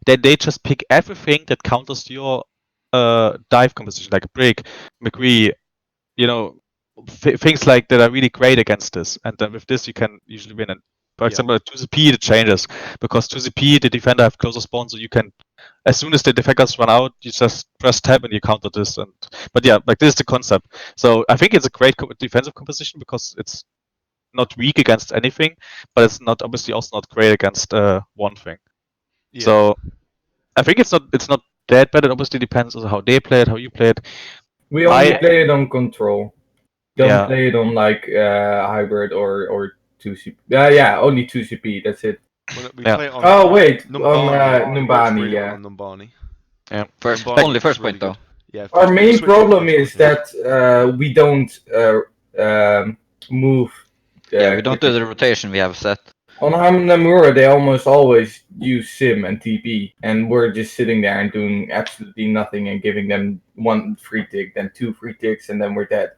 [SPEAKER 1] Then they just pick everything that counters your dive composition, like Brick, McCree, you know, things like that are really great against this. And then with this, you can usually win. And For
[SPEAKER 2] Yeah.
[SPEAKER 1] example, at 2CP it changes because 2CP the defender have closer spawn, so you can, as soon as the defenders run out, you just press tab and you counter this. But yeah, like this is the concept. So I think it's a great defensive composition because it's not weak against anything, but it's not obviously also not great against one thing.
[SPEAKER 2] Yeah.
[SPEAKER 1] So I think it's not that bad. It obviously depends on how they play it, how you play it.
[SPEAKER 5] We only play it on control. Don't play it on like hybrid or 2CP. Yeah, only 2CP. That's it.
[SPEAKER 2] Well, we
[SPEAKER 1] Yeah.
[SPEAKER 2] play it on
[SPEAKER 5] Oh wait, on
[SPEAKER 2] Numbani. Works
[SPEAKER 5] Numbani.
[SPEAKER 2] really well
[SPEAKER 5] Yeah.
[SPEAKER 2] on Numbani.
[SPEAKER 1] Yeah.
[SPEAKER 2] Numbani
[SPEAKER 3] Only first
[SPEAKER 2] is really
[SPEAKER 3] point though.
[SPEAKER 2] good. Yeah.
[SPEAKER 5] Our
[SPEAKER 2] first-
[SPEAKER 5] main
[SPEAKER 2] switch to
[SPEAKER 5] problem
[SPEAKER 2] first
[SPEAKER 5] is
[SPEAKER 2] point.
[SPEAKER 5] that we don't move.
[SPEAKER 3] Yeah, we don't do
[SPEAKER 5] quickly.
[SPEAKER 3] the rotation we have set.
[SPEAKER 5] On Hamnamura, they almost always use Sim and TP, and we're just sitting there and doing absolutely nothing and giving them 1 free tick, then 2 free ticks, and then we're dead.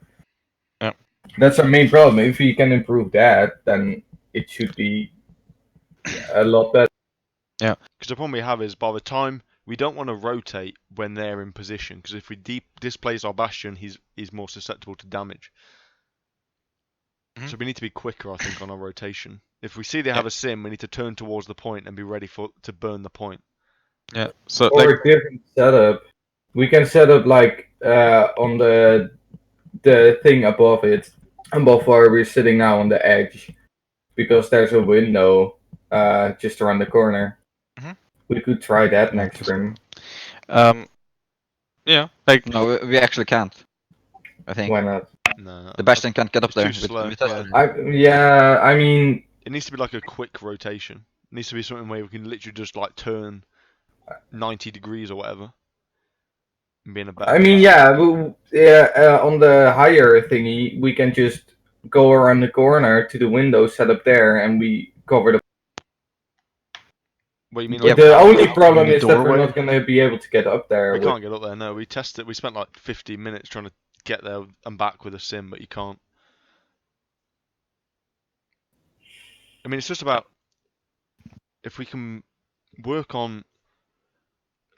[SPEAKER 1] Yeah.
[SPEAKER 5] That's our main problem. If we can improve that, then it should be a lot better.
[SPEAKER 2] Because the problem we have is by the time we don't want to rotate when they're in position, because if we displace our Bastion, he's more susceptible to damage.
[SPEAKER 1] Mhm.
[SPEAKER 2] So we need to be quicker, I think, on our rotation. If we see they have a sim, we need to turn towards the point and be ready to burn the point.
[SPEAKER 1] Yeah. So
[SPEAKER 5] Or
[SPEAKER 1] like
[SPEAKER 5] a different setup. We can set up like on the thing above it, above where we're sitting now on the edge, because there's a window just around the corner.
[SPEAKER 1] Mhm.
[SPEAKER 5] We could try that next stream.
[SPEAKER 1] yeah, like
[SPEAKER 3] No, we actually can't. I think
[SPEAKER 5] Why not?
[SPEAKER 2] No,
[SPEAKER 3] the Bastion can't get up
[SPEAKER 2] It's
[SPEAKER 3] there.
[SPEAKER 2] too slow,
[SPEAKER 3] We tested
[SPEAKER 2] yeah.
[SPEAKER 3] it.
[SPEAKER 5] I mean,
[SPEAKER 2] it needs to be like a quick rotation. It needs to be something where we can literally just like turn 90 degrees or whatever. And be in a better position.
[SPEAKER 5] on the higher thingy, we can just go around the corner to the window, set up there, and we cover the.
[SPEAKER 2] What you mean?
[SPEAKER 3] Yeah,
[SPEAKER 2] Like
[SPEAKER 5] The
[SPEAKER 2] out
[SPEAKER 5] only
[SPEAKER 2] the
[SPEAKER 5] problem is that we're
[SPEAKER 2] doorway?
[SPEAKER 5] not gonna be able to get up there.
[SPEAKER 2] We
[SPEAKER 5] with-
[SPEAKER 2] can't get up there. No, we tested. We spent like 15 minutes trying to get there and back with a sim, but you can't. I mean, it's just about if we can work on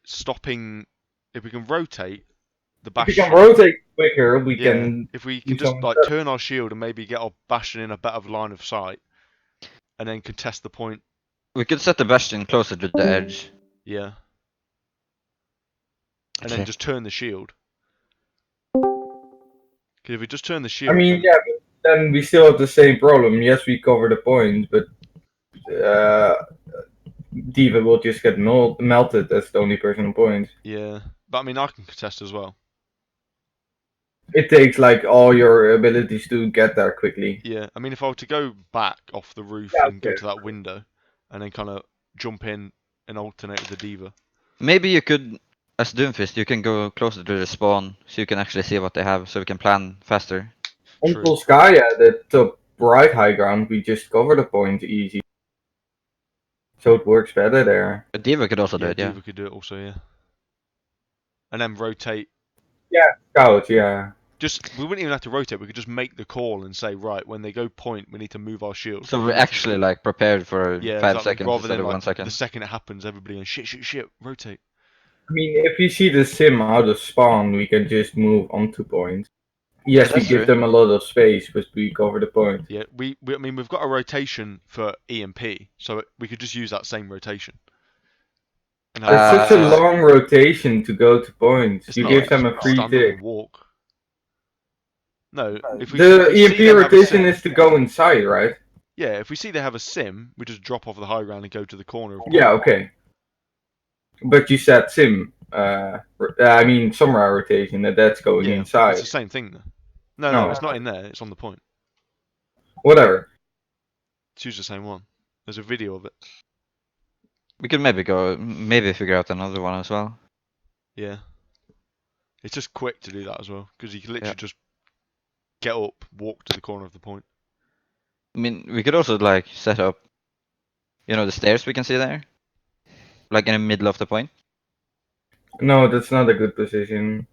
[SPEAKER 2] stopping. If we can rotate the
[SPEAKER 5] If we
[SPEAKER 2] Bastion.
[SPEAKER 5] can rotate quicker, we
[SPEAKER 2] Yeah,
[SPEAKER 5] can.
[SPEAKER 2] if we
[SPEAKER 5] do
[SPEAKER 2] can just
[SPEAKER 5] some
[SPEAKER 2] like
[SPEAKER 5] stuff.
[SPEAKER 2] turn our shield and maybe get our Bastion in a better line of sight, and then contest the point.
[SPEAKER 3] We could set the Bastion closer to the edge.
[SPEAKER 2] Yeah. And
[SPEAKER 1] Okay.
[SPEAKER 2] then just turn the shield. Because if we just turn the shield,
[SPEAKER 5] I mean,
[SPEAKER 2] then,
[SPEAKER 5] yeah, but then we still have the same problem. Yes, we cover the point, but Diva will just get melted as the only person on point.
[SPEAKER 2] yeah. But I mean, I can contest as well.
[SPEAKER 5] It takes like all your abilities to get there quickly.
[SPEAKER 2] Yeah. I mean, if I were to go back off the roof
[SPEAKER 5] Yeah,
[SPEAKER 2] and go
[SPEAKER 5] okay.
[SPEAKER 2] to that window, and then kind of jump in and alternate with the Diva.
[SPEAKER 3] Maybe you could, as Doomfist, you can go closer to the spawn so you can actually see what they have, so we can plan faster.
[SPEAKER 5] On
[SPEAKER 2] True.
[SPEAKER 5] Polskaya, the top right high ground, we just cover the point easy. So it works better there.
[SPEAKER 3] A Diva could also do it, yeah.
[SPEAKER 2] Diva could do it also, yeah. And then rotate.
[SPEAKER 5] Scout, yeah.
[SPEAKER 2] We wouldn't even have to rotate. We could just make the call and say, right, when they go point, we need to move our shield.
[SPEAKER 3] So we're actually like prepared for
[SPEAKER 2] Yeah,
[SPEAKER 3] 5
[SPEAKER 2] exactly.
[SPEAKER 3] seconds
[SPEAKER 2] Rather
[SPEAKER 3] instead
[SPEAKER 2] than
[SPEAKER 3] of
[SPEAKER 2] like
[SPEAKER 3] 1 second.
[SPEAKER 2] the second it happens, everybody going shit, rotate.
[SPEAKER 5] I mean, if we see the sim out of spawn, we can just move onto point. Yes, we
[SPEAKER 3] That's
[SPEAKER 5] give
[SPEAKER 3] true.
[SPEAKER 5] them a lot of space, but we cover the point.
[SPEAKER 2] Yeah, I mean, we've got a rotation for EMP, so we could just use that same rotation. And
[SPEAKER 5] It's
[SPEAKER 2] have
[SPEAKER 5] such a long rotation to go to points.
[SPEAKER 2] It's
[SPEAKER 5] You
[SPEAKER 2] not,
[SPEAKER 5] give them a
[SPEAKER 2] it's
[SPEAKER 5] free
[SPEAKER 2] stand up and
[SPEAKER 5] tick.
[SPEAKER 2] walk. No, if we
[SPEAKER 5] The
[SPEAKER 2] if we see
[SPEAKER 5] EMP
[SPEAKER 2] they have a
[SPEAKER 5] rotation
[SPEAKER 2] sim-
[SPEAKER 5] is to go inside, right?
[SPEAKER 2] Yeah, if we see they have a sim, we just drop off the high ground and go to the corner. Of
[SPEAKER 5] Yeah, okay. But you said sim. I mean, somewhere rotation. That's going
[SPEAKER 2] Yeah,
[SPEAKER 5] inside.
[SPEAKER 2] it's the same thing. No,
[SPEAKER 5] No.
[SPEAKER 2] it's not in there. It's on the point.
[SPEAKER 5] Whatever.
[SPEAKER 2] Let's use the same one. There's a video of it.
[SPEAKER 3] We could maybe figure out another one as well.
[SPEAKER 2] Yeah. It's just quick to do that as well, because you can literally
[SPEAKER 3] Yeah.
[SPEAKER 2] just get up, walk to the corner of the point.
[SPEAKER 3] I mean, we could also like set up, the stairs we can see there? Like in the middle of the point.
[SPEAKER 5] No, that's not a good position.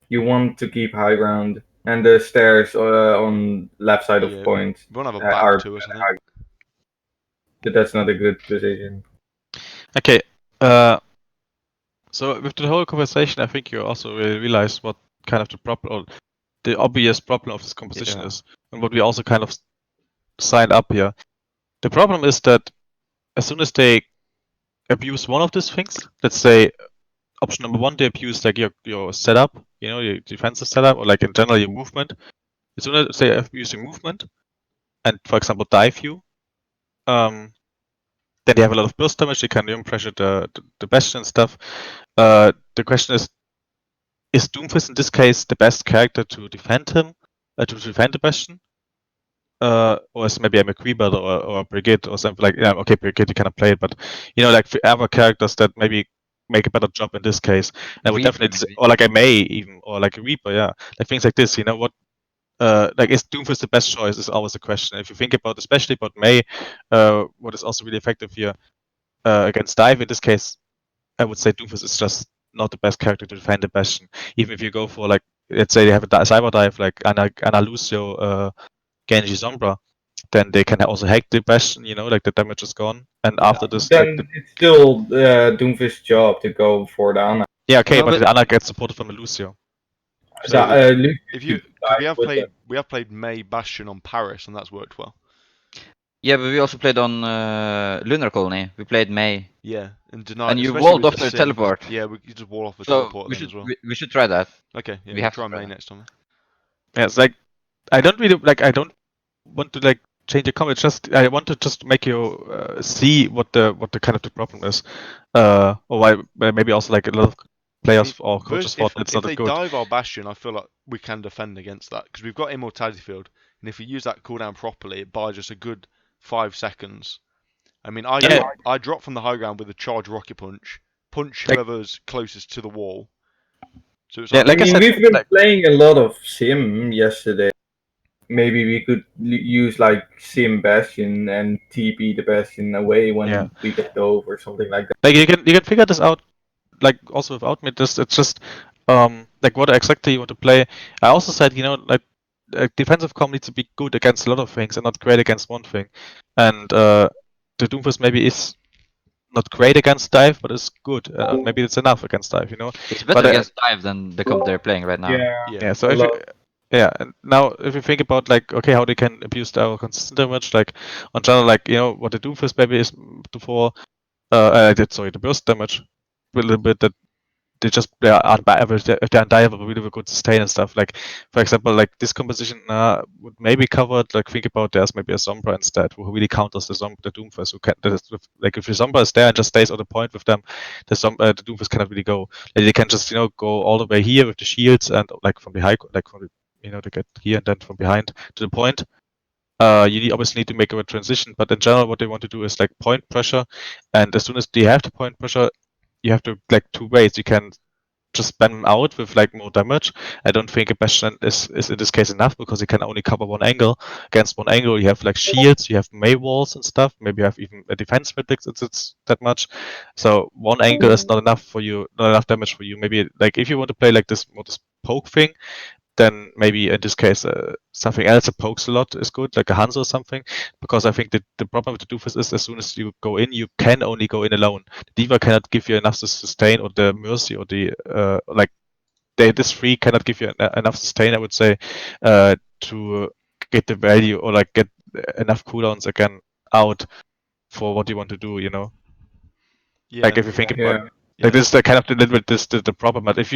[SPEAKER 5] You want to keep high ground. And the stairs on left side
[SPEAKER 2] Yeah,
[SPEAKER 5] of point.
[SPEAKER 2] We won't have a
[SPEAKER 5] are
[SPEAKER 2] back to us, I think.
[SPEAKER 5] But that's not a good position.
[SPEAKER 1] Okay. So with the whole conversation, I think you also realize what kind of the problem, or the obvious problem of this composition
[SPEAKER 3] Yeah.
[SPEAKER 1] is, and what we also kind of signed up here. The problem is that as soon as they abuse one of these things, let's say option number 1, they abuse like your setup, your defensive setup, or like in general your movement. As soon as they abuse your movement, and for example dive you, then they have a lot of burst damage. They can pressure the Bastion and stuff. The question is Doomfist in this case the best character to defend him, to defend the Bastion? Or is maybe a McCree builder or a Brigade or something like, okay, Brigade you cannot play it, but like for other characters that maybe make a better job in this case. And I would
[SPEAKER 3] Reaper,
[SPEAKER 1] definitely say,
[SPEAKER 3] maybe.
[SPEAKER 1] or like a May even, or like a Reaper, yeah. Like things like this, what like is Doomfist the best choice is always a question. If you think about, especially about May, what is also really effective here against Dive, in this case, I would say Doomfist is just not the best character to defend the Bastion. Even if you go for like, let's say they have a Cyber Dive like Ana Lucio, Genji Sombra, then they can also hack the Bastion, like the damage is gone. And after this, like,
[SPEAKER 5] Then it's still Doomfist's job to go for the Ana.
[SPEAKER 1] yeah, okay,
[SPEAKER 2] No,
[SPEAKER 1] but
[SPEAKER 2] but-
[SPEAKER 1] the Ana gets supported from the Lucio.
[SPEAKER 2] So
[SPEAKER 5] Luke
[SPEAKER 2] if you,
[SPEAKER 5] could
[SPEAKER 2] because
[SPEAKER 5] dive with them.
[SPEAKER 2] we have played May Bastion on Paris, and that's worked well.
[SPEAKER 3] Yeah, but we also played on Lunar Colony. We played May.
[SPEAKER 2] Yeah, and denied.
[SPEAKER 3] And you
[SPEAKER 2] especially
[SPEAKER 3] walled
[SPEAKER 2] with
[SPEAKER 3] off
[SPEAKER 2] the
[SPEAKER 3] their
[SPEAKER 2] sim.
[SPEAKER 3] teleport.
[SPEAKER 2] Yeah, you just wall off the
[SPEAKER 3] So
[SPEAKER 2] teleport
[SPEAKER 3] we
[SPEAKER 2] then
[SPEAKER 3] should
[SPEAKER 2] as well.
[SPEAKER 3] we should try that.
[SPEAKER 2] Okay, yeah,
[SPEAKER 3] we
[SPEAKER 2] we'll
[SPEAKER 3] have to
[SPEAKER 2] try
[SPEAKER 3] try
[SPEAKER 2] May
[SPEAKER 3] that.
[SPEAKER 2] next time.
[SPEAKER 1] Yeah, it's like I don't really like. I don't want to like change the comment. Just I want to just make you see what the kind of the problem is, or why maybe also like a lot of players or coaches thought it's
[SPEAKER 2] if
[SPEAKER 1] not
[SPEAKER 2] they
[SPEAKER 1] good.
[SPEAKER 2] dive our Bastion, I feel like we can defend against that because we've got Immortality Field, and if we use that cooldown properly, it buys us a good 5 seconds. I mean, I drop from the high ground with a charge rocket punch
[SPEAKER 1] Like-
[SPEAKER 2] whoever's closest to the wall. So it's
[SPEAKER 1] Yeah,
[SPEAKER 2] like,
[SPEAKER 1] like I said,
[SPEAKER 5] we've been
[SPEAKER 1] like-
[SPEAKER 5] playing a lot of Sim yesterday. Maybe we could use like Sim Bastion and TP the Bastion away when
[SPEAKER 1] Yeah.
[SPEAKER 5] we get dove or something like that.
[SPEAKER 1] Like you can figure this out, like also without me. It's just like what exactly you want to play. I also said like defensive com needs to be good against a lot of things and not great against one thing. And the Doomfist maybe is not great against dive, but it's good. Maybe it's enough against dive.
[SPEAKER 3] It's better
[SPEAKER 1] But,
[SPEAKER 3] against Dive than the comp they're playing right now.
[SPEAKER 1] Yeah, so
[SPEAKER 5] a
[SPEAKER 1] if you,
[SPEAKER 5] lot.
[SPEAKER 1] and now if you think about like okay how they can abuse our consistent damage, like on general, like what the Doomfist maybe is before the burst damage a little bit that they just they are if they're undiable, really with good sustain and stuff. Like for example, like this composition would maybe cover it. Like think about there's maybe a Sombra instead who really counters the Doomfist. Who can like if your Sombra is there and just stays on the point with them, the Doomfist cannot really go. Like, they can just go all the way here with the shields and like from behind, like from the, to get here and then from behind to the point. You obviously need to make a transition, but in general, what they want to do is like point pressure, and as soon as they have the point pressure, you have to like 2 ways. You can just spam them out with like more damage. I don't think a Bastion is in this case enough because you can only cover one angle. Against one angle, you have like shields, you have May walls and stuff. Maybe you have even a defense matrix. It's that much. So one angle is not enough for you, not enough damage for you. Maybe like if you want to play like this poke thing, then maybe in this case something else, a poke slot is good, like a Hanzo or something. Because I think that the problem with the Doomfist is as soon as you go in, you can only go in alone. The D.Va cannot give you enough to sustain, or the Mercy, or the this 3 cannot give you enough sustain, I would say, to get the value or like get enough cooldowns again out for what you want to do.
[SPEAKER 2] yeah,
[SPEAKER 1] Like if you think about
[SPEAKER 5] Yeah.
[SPEAKER 1] like this is the kind of the little bit the problem. But if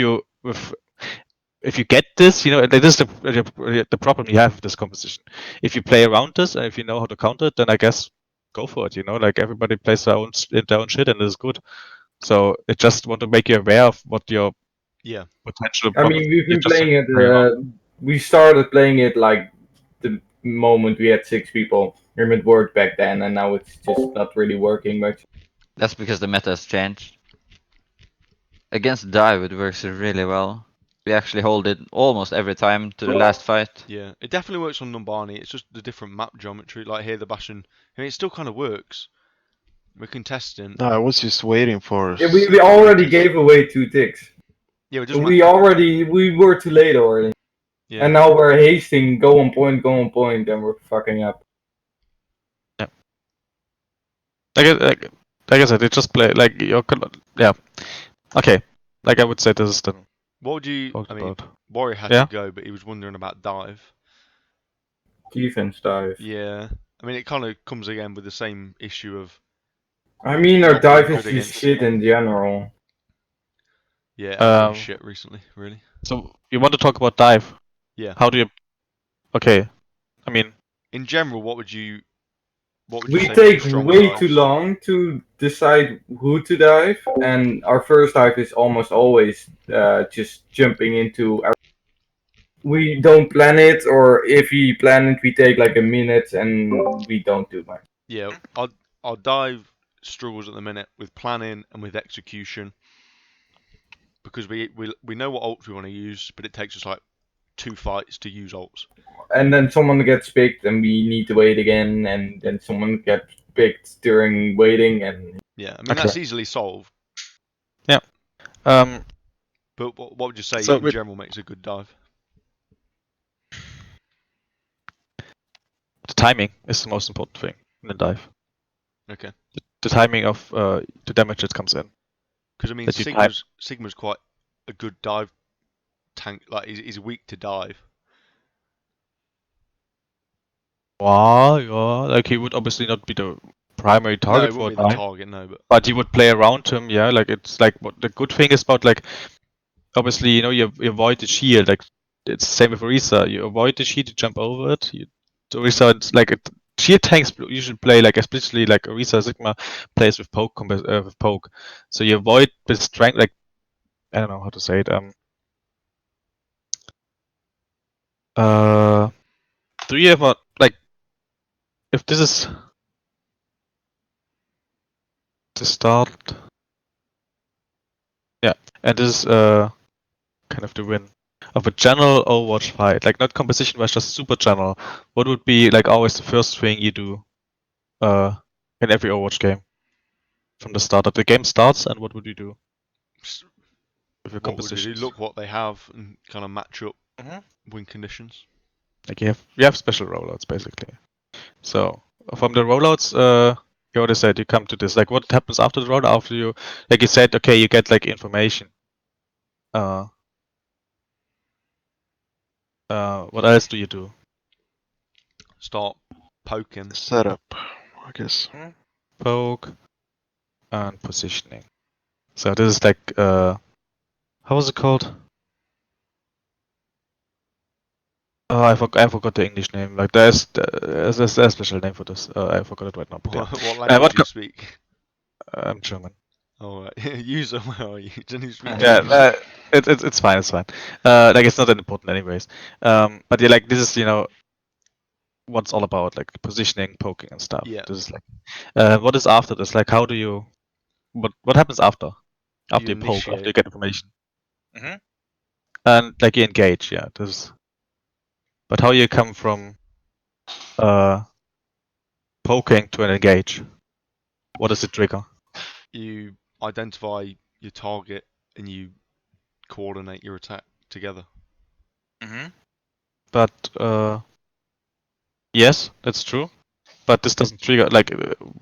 [SPEAKER 1] you get this, this is the problem you have with this composition. If you play around this and if you know how to counter it, then I guess go for it. Like everybody plays their own shit and it's good. So I just want to make you aware of what your potential.
[SPEAKER 5] I mean, we've been playing it. We started playing it like the moment we had 6 people. It worked back then, and now it's just not really working much.
[SPEAKER 3] That's because the meta has changed. Against Dive, it works really well. We actually hold it almost every time to the last fight.
[SPEAKER 2] Yeah, it definitely works on Numbani. It's just the different map geometry. Like here, the Bastion. I mean, it still kind of works. We're contesting.
[SPEAKER 4] No, I was just waiting for.
[SPEAKER 5] Yeah, we already gave away 2 ticks.
[SPEAKER 2] Yeah, it doesn't
[SPEAKER 5] We were too late already.
[SPEAKER 2] Yeah.
[SPEAKER 5] And now we're hasting, go on point, and we're fucking up.
[SPEAKER 1] Like I said, it just play like yeah. Okay, like I would say this is the
[SPEAKER 2] What would you?
[SPEAKER 1] talked
[SPEAKER 2] I mean,
[SPEAKER 1] about.
[SPEAKER 2] Warrior had
[SPEAKER 1] Yeah?
[SPEAKER 2] to go, but he was wondering about Dive.
[SPEAKER 5] Defense dive.
[SPEAKER 2] Yeah. I mean, it kind of comes again with the same issue of
[SPEAKER 5] I mean, our
[SPEAKER 2] Not being
[SPEAKER 5] dive is
[SPEAKER 2] good
[SPEAKER 5] just
[SPEAKER 2] against-
[SPEAKER 5] shit in general.
[SPEAKER 2] yeah, everything's
[SPEAKER 1] Um,
[SPEAKER 2] shit recently, really.
[SPEAKER 1] So you want to talk about dive?
[SPEAKER 2] Yeah.
[SPEAKER 1] How do you? Okay, I mean,
[SPEAKER 2] In general, what would you
[SPEAKER 5] We
[SPEAKER 2] say
[SPEAKER 5] take
[SPEAKER 2] strong
[SPEAKER 5] way
[SPEAKER 2] dives?
[SPEAKER 5] too long to decide who to dive, and our first dive is almost always just jumping into. We don't plan it, or if we plan it, we take like a minute and we don't do much.
[SPEAKER 2] Yeah, our dive struggles at the minute with planning and with execution because we know what ults we want to use, but it takes us like 2 fights to use ults.
[SPEAKER 5] And then someone gets picked, and we need to wait again, and then someone gets picked during waiting, and
[SPEAKER 2] Yeah, I mean
[SPEAKER 1] Okay.
[SPEAKER 2] that's easily solved.
[SPEAKER 1] um,
[SPEAKER 2] But what would you say
[SPEAKER 1] So
[SPEAKER 2] in
[SPEAKER 1] with-
[SPEAKER 2] general makes a good dive?
[SPEAKER 1] the timing is the most important thing in the dive.
[SPEAKER 2] Okay,
[SPEAKER 1] The timing of the damage that comes in.
[SPEAKER 2] because I mean
[SPEAKER 1] That you type-
[SPEAKER 2] Sigma's quite a good dive tank. Like he's weak to dive.
[SPEAKER 1] Wow, yeah, like he would obviously not be the primary
[SPEAKER 2] No,
[SPEAKER 1] target
[SPEAKER 2] it
[SPEAKER 1] for a
[SPEAKER 2] wouldn't be the
[SPEAKER 1] dive,
[SPEAKER 2] target. No,
[SPEAKER 1] but you would play around him. Yeah, like it's like what the good thing is about like obviously you avoid the shield. Like it's the same with Orisa. You avoid the shield, you jump over it. Orisa, it's like shield tanks you should play like especially like Orisa Sigma plays with poke with poke. So you avoid the strength like I don't know how to say it. Do you ever like if this is the start? Yeah, and this is kind of the win of a general Overwatch fight, like not composition wise, just super general. What would be like always the first thing you do in every Overwatch game from the start? That the game starts, and what would you do
[SPEAKER 2] S-
[SPEAKER 1] with your
[SPEAKER 2] what would you do?
[SPEAKER 1] compositions?
[SPEAKER 2] Look what they have and kind of match up
[SPEAKER 1] Mhm.
[SPEAKER 2] win conditions.
[SPEAKER 1] Like you have special rollouts basically. So from the rollouts, you already said you come to this. Like what happens after the rollout? After you, like you said, okay, you get like information. What else do you do?
[SPEAKER 2] Start poking.
[SPEAKER 4] Setup, I guess.
[SPEAKER 1] Poke and positioning. So this is like how was it called? Oh, I forgot the English name. Like there's a special name for this. I forgot it right now. But yeah.
[SPEAKER 2] What language
[SPEAKER 1] what
[SPEAKER 2] do you
[SPEAKER 1] co-
[SPEAKER 2] speak?
[SPEAKER 1] I'm German.
[SPEAKER 2] All right, use them. Where are you? Don't you speak
[SPEAKER 1] Yeah,
[SPEAKER 2] German?
[SPEAKER 1] it's fine. It's fine. Like it's not that important anyways. But yeah, like this is what it's all about, like positioning, poking, and stuff.
[SPEAKER 2] Yeah.
[SPEAKER 1] This is like what is after this? Like how do you what happens after
[SPEAKER 2] You
[SPEAKER 1] you poke after you
[SPEAKER 2] initiate.
[SPEAKER 1] get information? And like you engage. Yeah, this is. But how you come from poking to an engage? What is the trigger?
[SPEAKER 2] You identify your target and you coordinate your attack together.
[SPEAKER 1] But yes, that's true. But this doesn't trigger like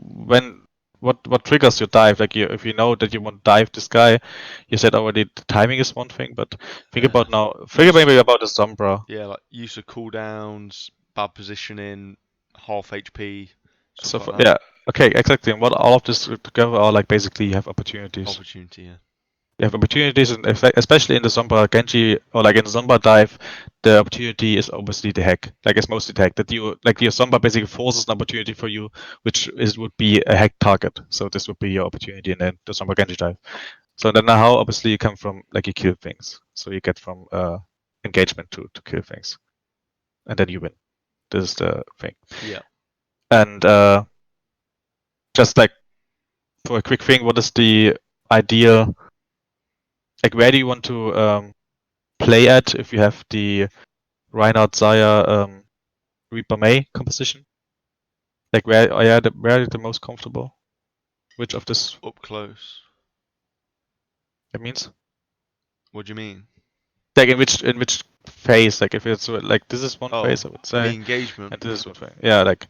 [SPEAKER 1] when what triggers your dive? Like if you know that you want to dive this guy, you said already the timing is one thing, but think about now. Think maybe about the Sombra.
[SPEAKER 2] Yeah, like use of cooldowns, bad positioning, half HP,
[SPEAKER 1] So
[SPEAKER 2] stuff like that.
[SPEAKER 1] yeah, okay, exactly. And what all of this together are like basically you have opportunities.
[SPEAKER 2] Opportunity, yeah.
[SPEAKER 1] You have opportunities, and especially in the Sombra Genji or like in the Sombra dive, the opportunity is obviously the hack. Like it's mostly the hack that you like your Sombra basically forces an opportunity for you, which would be a hack target. So this would be your opportunity in the Sombra Genji dive. So then how obviously you come from like you kill things. So you get from engagement to kill things, and then you win. This is the thing.
[SPEAKER 2] Yeah.
[SPEAKER 1] And just like for a quick thing, what is the ideal? Like where do you want to play at if you have the Reinhardt, Zaya, Reaper May composition? Like where are you the most comfortable? Which of this
[SPEAKER 2] Up close.
[SPEAKER 1] it means?
[SPEAKER 2] What do you mean?
[SPEAKER 1] Like in which phase? Like if it's like this is one
[SPEAKER 2] Oh,
[SPEAKER 1] phase, I would
[SPEAKER 2] the
[SPEAKER 1] say,
[SPEAKER 2] engagement.
[SPEAKER 1] and this is one phase. Yeah, like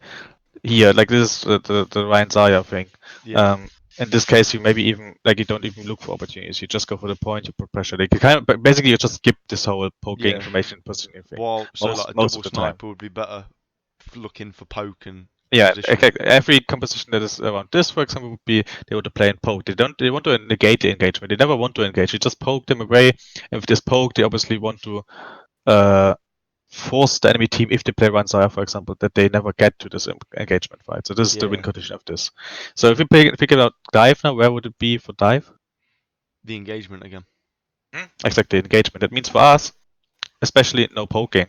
[SPEAKER 1] here, like this is the Ryan Zaya thing.
[SPEAKER 2] Yeah.
[SPEAKER 1] In this case, you maybe even like you don't even look for opportunities. You just go for the point. You put pressure. Like you kind of basically you just skip this whole poking
[SPEAKER 2] Yeah.
[SPEAKER 1] information positioning thing.
[SPEAKER 2] While so
[SPEAKER 1] most
[SPEAKER 2] like a
[SPEAKER 1] of
[SPEAKER 2] double
[SPEAKER 1] the time.
[SPEAKER 2] sniper would be better looking for poke and
[SPEAKER 1] Yeah,
[SPEAKER 2] position.
[SPEAKER 1] exactly. Every composition that is around this, for example, would be they want to play and poke. They want to negate the engagement. They never want to engage. They just poke them away. And with this poke, they obviously want to force the enemy team, if they play Ransaya, for example, that they never get to this engagement, right? So this is the win
[SPEAKER 2] Yeah.
[SPEAKER 1] condition of this. So if we pick about dive now, where would it be for dive?
[SPEAKER 2] The engagement again.
[SPEAKER 1] Exactly, engagement. That means for us, especially no poking.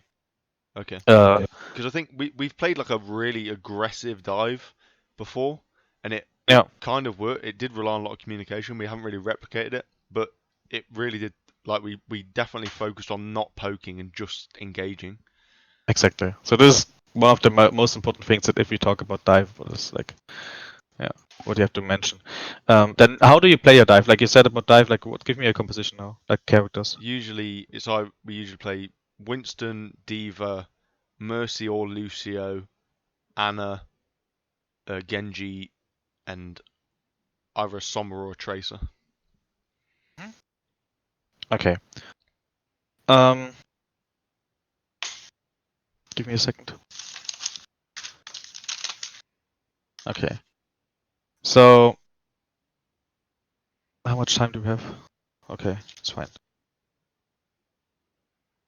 [SPEAKER 2] Okay.
[SPEAKER 1] Uh,
[SPEAKER 2] Because I think we've played like a really aggressive dive before, and it
[SPEAKER 1] Yeah.
[SPEAKER 2] kind of worked. It did rely on a lot of communication. We haven't really replicated it, but it really did. Like we definitely focused on not poking and just engaging.
[SPEAKER 1] Exactly. So this is one of the most important things that if we talk about dive, is like, yeah, what you have to mention. Then how do you play your dive? Like you said about dive, like what? Give me a composition now, like characters.
[SPEAKER 2] Usually, we usually play Winston, Diva, Mercy or Lucio, Anna, Genji, and either a Sombra or a Tracer.
[SPEAKER 1] Okay. Give me a second. Okay. So, how much time do we have? Okay, it's fine.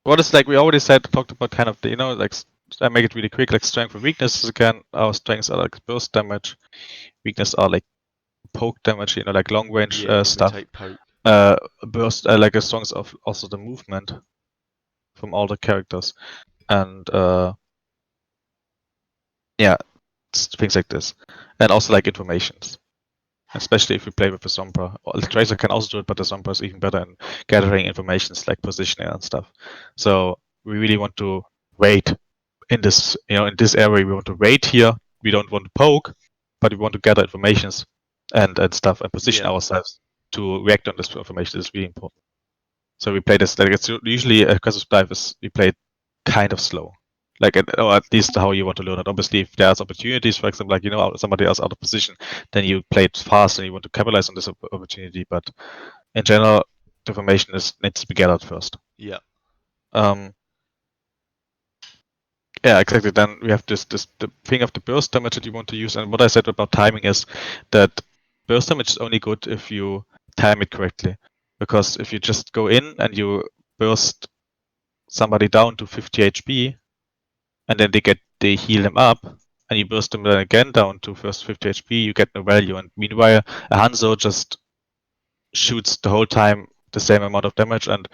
[SPEAKER 1] What is like we already talked about kind of the, like I make it really quick, like strength and weaknesses again. Our strengths are like burst damage, weakness are like poke damage, like long range stuff.
[SPEAKER 2] Imitate poke.
[SPEAKER 1] Burst like a songs of also the movement from all the characters, and yeah, things like this, and also like informations. Especially if you play with the Sombra. Well, the Tracer can also do it, but the Sombra is even better in gathering informations like positioning and stuff. So we really want to wait in this, in this area. We want to wait here. We don't want to poke, but we want to gather informations and stuff and position ourselves to react on this information. This is really important. So we play this. Like it's usually aggressive dive is we play it kind of slow. Like, or at least how you want to learn it. Obviously, if there's opportunities, for example, like somebody else out of position, then you play it fast and you want to capitalize on this opportunity. But in general, the information needs to be gathered first.
[SPEAKER 2] Yeah.
[SPEAKER 1] Yeah, exactly. Then we have the thing of the burst damage that you want to use. And what I said about timing is that burst damage is only good if you time it correctly. Because if you just go in and you burst somebody down to 50 HP, and then they heal them up, and you burst them then again down to first 50 HP, you get no value. And meanwhile, a Hanzo just shoots the whole time the same amount of damage, and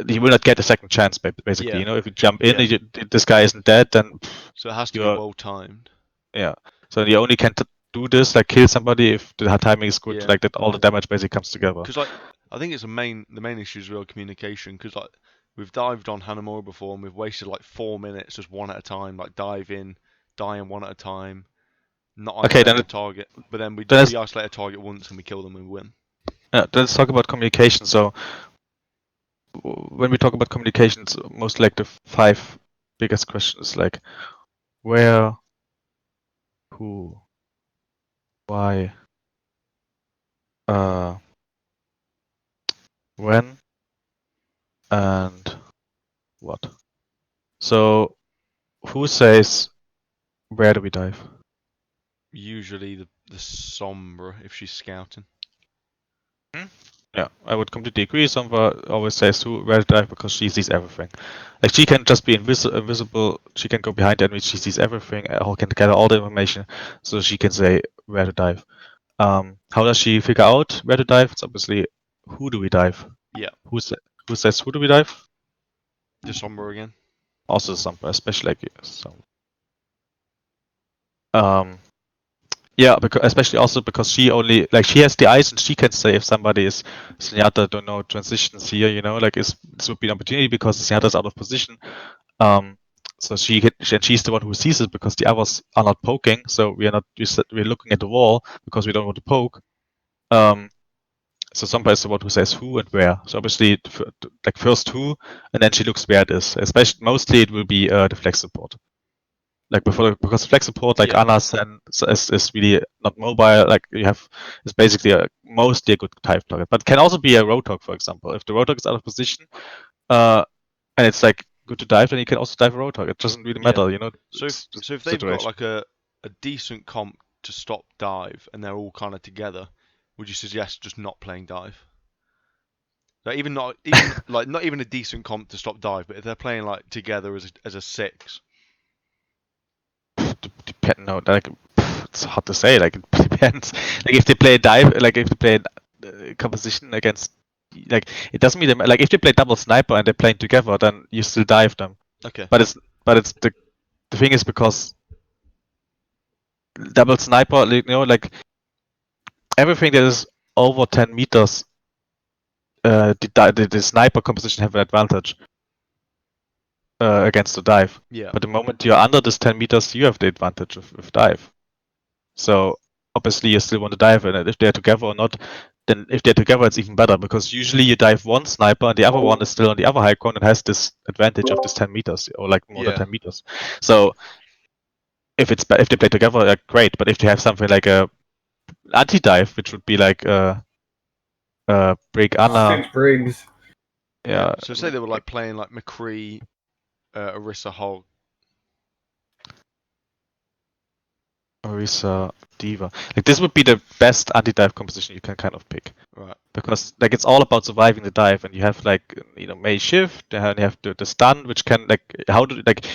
[SPEAKER 1] he will not get a second chance, basically.
[SPEAKER 2] Yeah.
[SPEAKER 1] If you jump in, this guy isn't dead, then
[SPEAKER 2] so it has to be well timed.
[SPEAKER 1] Yeah. So you only can do this, like kill somebody, if the timing is good, like that all the damage basically comes together.
[SPEAKER 2] Because like I think it's the main issue is real communication. Because like we've dived on Hanamura before and we've wasted like 4 minutes just one at a time, like dive in, dying one at a time, not isolate a target. But then we isolate a target once and we kill them and we win.
[SPEAKER 1] Let's talk about communication. So when we talk about communications, most like the 5 biggest questions, like where, who, why, when, and what. So who says where do we dive?
[SPEAKER 2] Usually the Sombra if she's scouting.
[SPEAKER 1] Yeah, I would completely agree. Sombra always says where to dive because she sees everything. Like she can just be invisible. She can go behind the enemy. She sees everything. Can gather all the information, so she can say where to dive. How does she figure out where to dive? It's obviously who do we dive?
[SPEAKER 2] Yeah.
[SPEAKER 1] Who says who do we dive?
[SPEAKER 2] The Sombra again.
[SPEAKER 1] Also Sombra, especially like so. Yeah, especially also because she only she has the eyes and she can say if somebody is Zenyatta, don't know transitions here, this would be an opportunity because Zenyatta's out of position. So she's the one who sees it because the others are not poking, so we're looking at the wall because we don't want to poke. So Sombra is the one who says who and where. So obviously first who, and then she looks where it is. Mostly it will be the flex support. Because flex support, like Anna is really not mobile. Like it's basically mostly a good type target, but can also be a Roadhog, for example. If the Roadhog is out of position, and it's like good to dive, then you can also dive a Roadhog. It doesn't really
[SPEAKER 2] Yeah.
[SPEAKER 1] matter, you know.
[SPEAKER 2] So
[SPEAKER 1] it's
[SPEAKER 2] if they've got
[SPEAKER 1] situation.
[SPEAKER 2] like a decent comp to stop dive and they're all kind of together, would you suggest just not playing dive? Like not even a decent comp to stop dive, but if they're playing like together as a 6.
[SPEAKER 1] No, like it's hard to say. Like it depends. Like if they play dive, like if they play composition against, like it doesn't mean like if they play double sniper and they're playing together, then you still dive them.
[SPEAKER 2] Okay.
[SPEAKER 1] But it's the thing is because double sniper, you know, like everything that is over 10 meters, the sniper composition have an advantage against the dive.
[SPEAKER 2] Yeah.
[SPEAKER 1] But the moment you're under this 10 meters, you have the advantage of dive. So obviously you still want to dive, and if they're together or not, then if they're together, it's even better because usually you dive one sniper and the other one is still on the other high ground and has this advantage of this 10 meters or like more than 10 meters. So if they play together, great. But if they have something like a anti-dive, which would be like Brig Anna,
[SPEAKER 5] 6 Brigs.
[SPEAKER 1] yeah.
[SPEAKER 2] So say they were like playing like McCree, Orisa Hog.
[SPEAKER 1] Orisa, Diva. Like this would be the best anti-dive composition you can kind of pick.
[SPEAKER 2] Right.
[SPEAKER 1] Because like it's all about surviving the dive, and you have like May shift, and you have the stun, which can like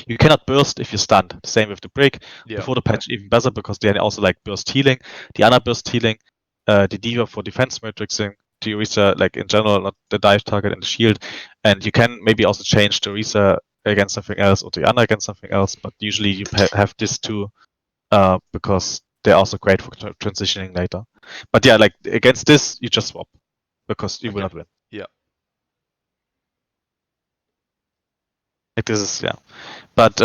[SPEAKER 1] you cannot burst if you're stunned. The same with the Brig.
[SPEAKER 2] Yeah.
[SPEAKER 1] Before the patch even better because they also like burst healing, the Ana burst healing, the Diva for defense matrixing, the Orisa like in general, not the dive target and the shield, and you can maybe also change the Orisa against something else or the Ana against something else, but usually you have these two because they're also great for transitioning later. But yeah, like against this, you just swap because you will not win.
[SPEAKER 2] Yeah.
[SPEAKER 1] Like this is But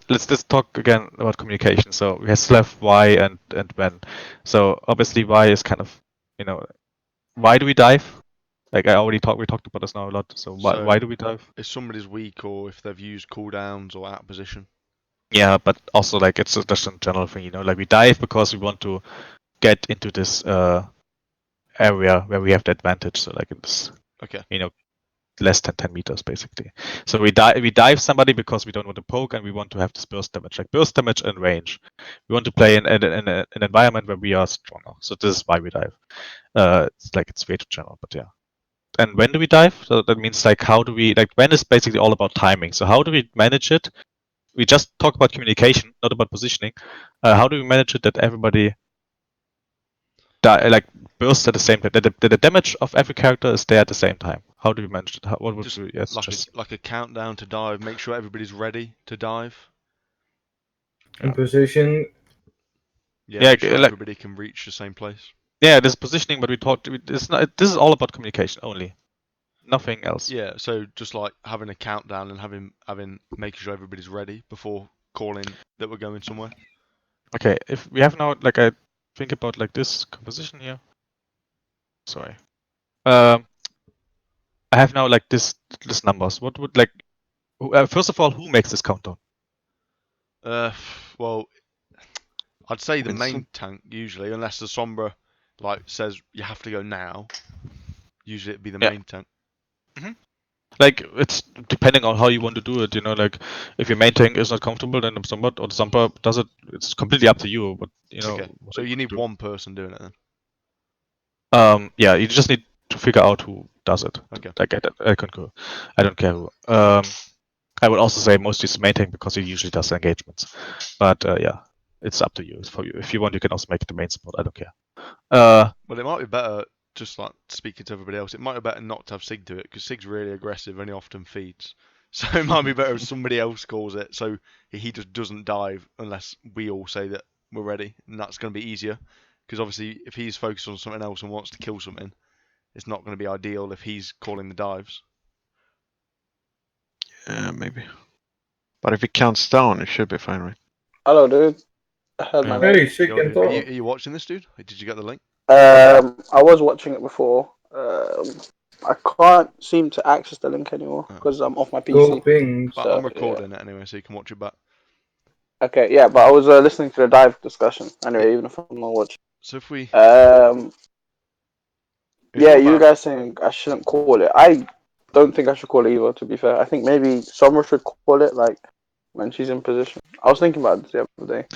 [SPEAKER 1] let's talk again about communication. So we still have why and when. So obviously why is kind of why do we dive? Like we talked about this now a lot. So why do we dive?
[SPEAKER 2] If somebody's weak or if they've used cooldowns or out of position.
[SPEAKER 1] Yeah, but also like it's just a general thing, like we dive because we want to get into this area where we have the advantage. So like it's less than 10 meters basically. So we dive somebody because we don't want to poke and we want to have this burst damage, like burst damage and range. We want to play in an environment where we are stronger. So this is why we dive. It's way too general, but yeah. And when do we dive? So that means like how do we when is basically all about timing. So how do we manage it? We just talk about communication, not about positioning. How do we manage it that everybody bursts at the same time? That the damage of every character is there at the same time. How do we manage it? What would we
[SPEAKER 2] like a countdown to dive? Make sure everybody's ready to dive.
[SPEAKER 5] In position.
[SPEAKER 2] Yeah, make sure everybody can reach the same place.
[SPEAKER 1] Yeah, this positioning, but we talked. This is all about communication only. Nothing else.
[SPEAKER 2] Yeah, so just like having a countdown and making sure everybody's ready before calling that we're going somewhere.
[SPEAKER 1] Okay, if we have now I think about this composition here. Sorry. I have now this numbers. What would first of all, who makes this countdown?
[SPEAKER 2] Well, I'd say the main tank usually, unless the Sombra says you have to go now. Usually it'd be the main tank.
[SPEAKER 1] Mm-hmm. It's depending on how you want to do it, if your main tank is not comfortable, then the Sombra does it. It's completely up to you, but
[SPEAKER 2] Okay. So you need one person doing it
[SPEAKER 1] then. Yeah, you just need to figure out who does it.
[SPEAKER 2] Okay.
[SPEAKER 1] I concur. I don't care who. I would also say mostly it's main tank because he usually does the engagements. But yeah, it's up to you. It's for you. If you want, you can also make it the main support. I don't care.
[SPEAKER 2] Well, it might be better. Just speaking to everybody else, it might be better not to have Sig do it because Sig's really aggressive and he often feeds. So it might be better if somebody else calls it, so he just doesn't dive unless we all say that we're ready, and that's going to be easier. Because obviously, if he's focused on something else and wants to kill something, it's not going to be ideal if he's calling the dives.
[SPEAKER 4] Yeah, maybe. But if it counts down, it should be fine, right?
[SPEAKER 6] Hello, dude. I heard my name.
[SPEAKER 5] Hey, Sig and
[SPEAKER 2] Are
[SPEAKER 5] talk.
[SPEAKER 2] you watching this, dude? Did you get the link?
[SPEAKER 6] I was watching it before. I can't seem to access the link anymore because I'm off my PC.
[SPEAKER 5] Gold ping.
[SPEAKER 2] But I'm recording it anyway, so you can watch it back.
[SPEAKER 6] Okay, yeah, but I was listening to the dive discussion anyway, even if I'm not watching.
[SPEAKER 2] So if we...
[SPEAKER 6] yeah, you guys saying I shouldn't call it. I don't think I should call it either. To be fair, I think maybe Sombra should call it like when she's in position. I was thinking about this the other day.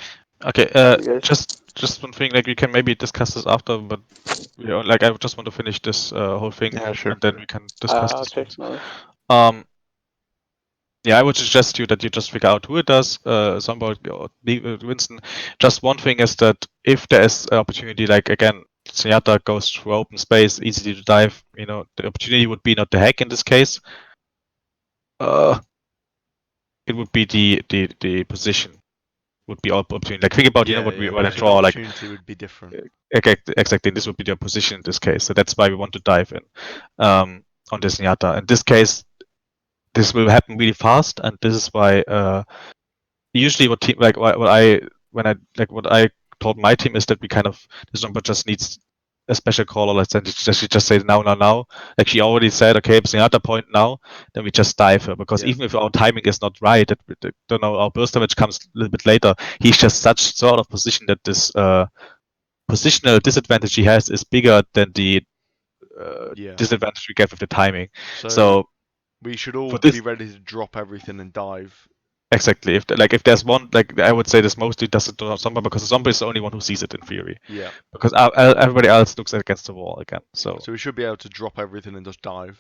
[SPEAKER 1] Okay,
[SPEAKER 6] You guys-
[SPEAKER 1] just one thing, like we can maybe discuss this after, but you know, like I just want to finish this whole thing,
[SPEAKER 4] Yeah, sure.
[SPEAKER 1] and then we can discuss this.
[SPEAKER 6] okay, no.
[SPEAKER 1] Yeah, I would suggest you that you just figure out who it does, somebody or Winston. Just one thing is that if there is an opportunity, like again, Zenyatta goes through open space, easy to dive, you know, the opportunity would be not the hack in this case. It would be the position would be our opportunity. Like think about, you know, what we want to
[SPEAKER 2] the
[SPEAKER 1] draw, like
[SPEAKER 2] opportunity would be different.
[SPEAKER 1] exactly, this would be their position in this case. So that's why we want to dive in on this Zenyatta. In this case, this will happen really fast, and this is why usually what team like what I told my team is that we kind of this number just needs a special caller. Let's she just say now. Like she already said, okay, it's another point now. Then we just dive her because even if our timing is not right, don't know, our burst damage comes a little bit later. He's just such sort of position that this positional disadvantage he has is bigger than the disadvantage we get with the timing. So
[SPEAKER 2] we should all be ready to drop everything and dive.
[SPEAKER 1] Exactly. If there's one, like I would say this mostly does it to Sombra because the Sombra is the only one who sees it in theory.
[SPEAKER 2] Yeah.
[SPEAKER 1] Because everybody else looks against the wall again. So
[SPEAKER 2] we should be able to drop everything and just dive,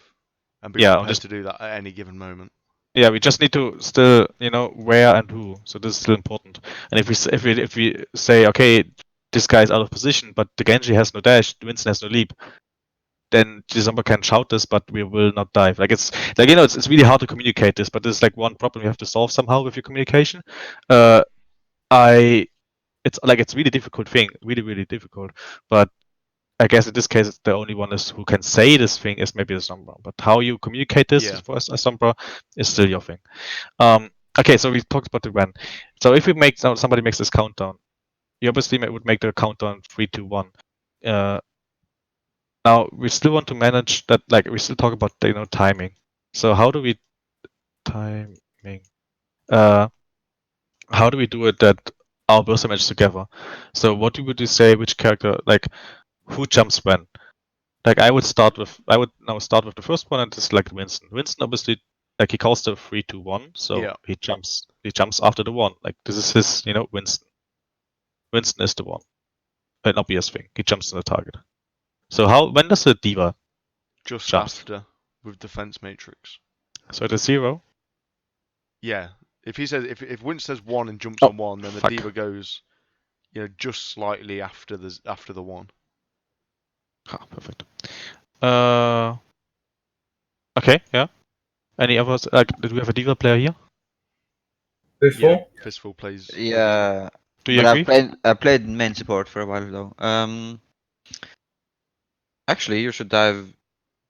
[SPEAKER 2] and be prepared to do that at any given moment.
[SPEAKER 1] Yeah, we just need to still, you know, where and who. So this is still important. And if we say, okay, this guy is out of position, but the Genji has no dash, Winston has no leap, then Sombra can shout this, but we will not dive. Like it's like, you know, it's really hard to communicate this, but this is like one problem you have to solve somehow with your communication. It's really difficult thing, really difficult. But I guess in this case, the only one who can say this thing is maybe the Sombra. But how you communicate this for us as Sombra is still your thing. Okay, so we talked about the when. So if we make somebody makes this countdown, you obviously would make the countdown 3, 2, 1. Now we still want to manage that. Like we still talk about timing. So how do we timing? How do we do it that our burst damage together? So what would you say? Which character, like, who jumps when? Like I would now start with the first one, and this is like Winston. Winston obviously, like he calls the 3, 2, 1, so he jumps after the 1. Like this is his, Winston. Winston is the 1. An obvious thing. He jumps on the target. So when does the D.Va
[SPEAKER 2] just
[SPEAKER 1] jumps?
[SPEAKER 2] After with defense matrix?
[SPEAKER 1] So the 0?
[SPEAKER 2] Yeah. If he says if Winston says 1 and jumps on 1, then the D.Va goes, just slightly after the 1.
[SPEAKER 1] Ah, perfect. Okay, yeah. Any others? Like, do we have a D.Va player here?
[SPEAKER 5] Fistful?
[SPEAKER 2] Yeah, Fistful plays.
[SPEAKER 3] Yeah.
[SPEAKER 1] Do you agree?
[SPEAKER 3] I played main support for a while though. Actually, you should dive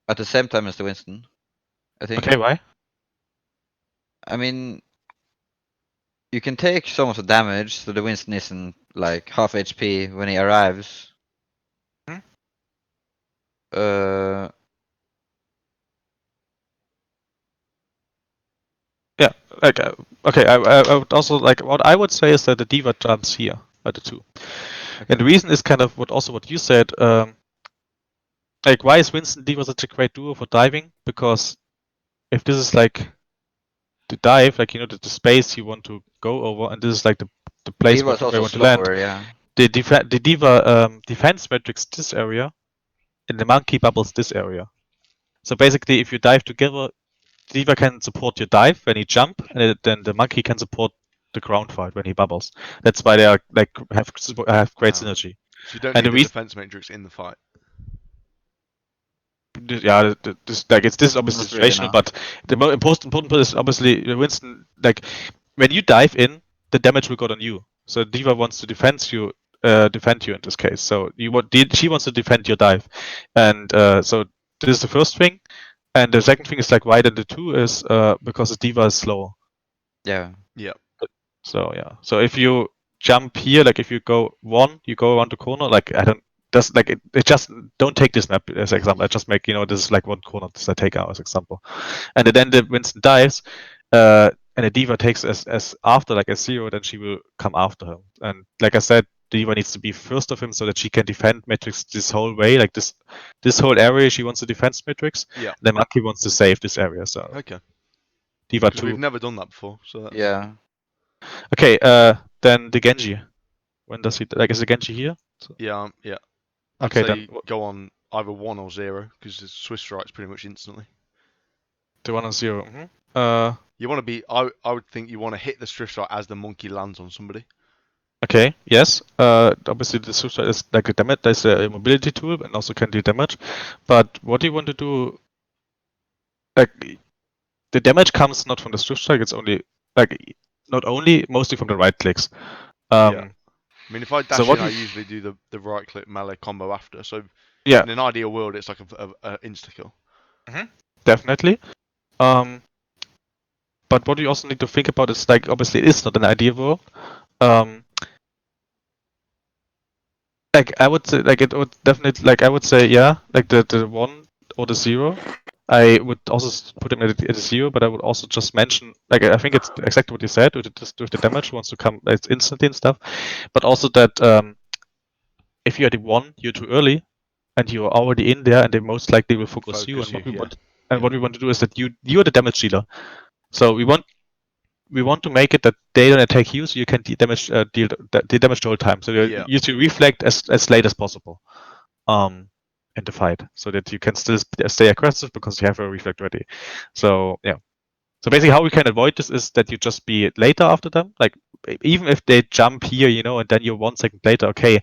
[SPEAKER 3] at the same time as the Winston, I think.
[SPEAKER 1] Okay, why?
[SPEAKER 3] I mean, you can take some of the damage, so the Winston isn't like half HP when he arrives.
[SPEAKER 1] Yeah, like okay. I would also like what I would say is that the D.Va jumps here at the 2, and the reason is kind of what you said. Like why is Winston D.Va such a great duo for diving? Because if this is like the dive, like the space you want to go over, and this is like the place where you want to land.
[SPEAKER 3] Yeah.
[SPEAKER 1] The D.Va defense matrix this area, and the monkey bubbles this area. So basically, if you dive together, D.Va can support your dive when you jump, and then the monkey can support the ground fight when he bubbles. That's why they are like have great synergy.
[SPEAKER 2] So you don't need the defense matrix in the fight.
[SPEAKER 1] Yeah, this is obviously situational, but the most important part is obviously Winston. Like when you dive in, the damage will go on you. So D.Va wants to defend you in this case. So she wants to defend your dive, and so this is the first thing. And the second thing is like why then the 2 is because the D.Va is slow.
[SPEAKER 3] Yeah.
[SPEAKER 2] Yeah.
[SPEAKER 1] So yeah. So if you jump here, like if you go 1, you go around the corner. Like it just don't take this map as an example. I just make this is like one corner. This I take out as example, and then the Winston dives, and the D.Va takes as after like a 0, then she will come after him. And like I said, D.Va needs to be first of him so that she can defend Matrix this whole way, like this whole area. She wants to defend Matrix.
[SPEAKER 2] Yeah.
[SPEAKER 1] Then Monkey wants to save this area. So
[SPEAKER 2] Okay.
[SPEAKER 1] D.Va
[SPEAKER 2] Because we've
[SPEAKER 1] 2.
[SPEAKER 2] never done that before, so that's...
[SPEAKER 3] Yeah.
[SPEAKER 1] Okay. Then the Genji. When does he is the Genji here? So,
[SPEAKER 2] Yeah, yeah. I'd
[SPEAKER 1] okay,
[SPEAKER 2] say
[SPEAKER 1] then
[SPEAKER 2] go on either 1 or 0, because the Swiss strikes pretty much instantly.
[SPEAKER 1] the 1 on 0.
[SPEAKER 2] You want to be... I would think you want to hit the Swift strike as the monkey lands on somebody.
[SPEAKER 1] Okay, yes. Obviously the Swift is like a damage. There's a mobility tool and also can deal damage. But what do you want to do? Like the damage comes not from the Swift strike. It's only mostly from the right clicks.
[SPEAKER 2] Yeah. I mean, if I dash
[SPEAKER 1] so what
[SPEAKER 2] in, I
[SPEAKER 1] you-
[SPEAKER 2] usually do the right click melee combo after. So
[SPEAKER 1] Yeah,
[SPEAKER 2] in an ideal world, it's like a insta kill.
[SPEAKER 1] definitely. But what you also need to think about is like obviously it is not an ideal world. Like I would say, like it would definitely, like I would say, yeah, like the 1 or the 0. I would also put him at a 0, but I would also just mention, like I think it's exactly what you said, with the damage wants to come, it's instantly and stuff, but also that if you're the 1, you're too early, and you're already in there, and they most likely will focus you. And what we want to do is that you're the damage dealer. So we want to make it that they don't attack you, so you can deal damage the whole time. So you use your reflect as late as possible, in the fight, so that you can still stay aggressive because you have a reflect ready. So yeah. So basically, how we can avoid this is that you just be later after them. Like even if they jump here, and then you're 1 second later, okay,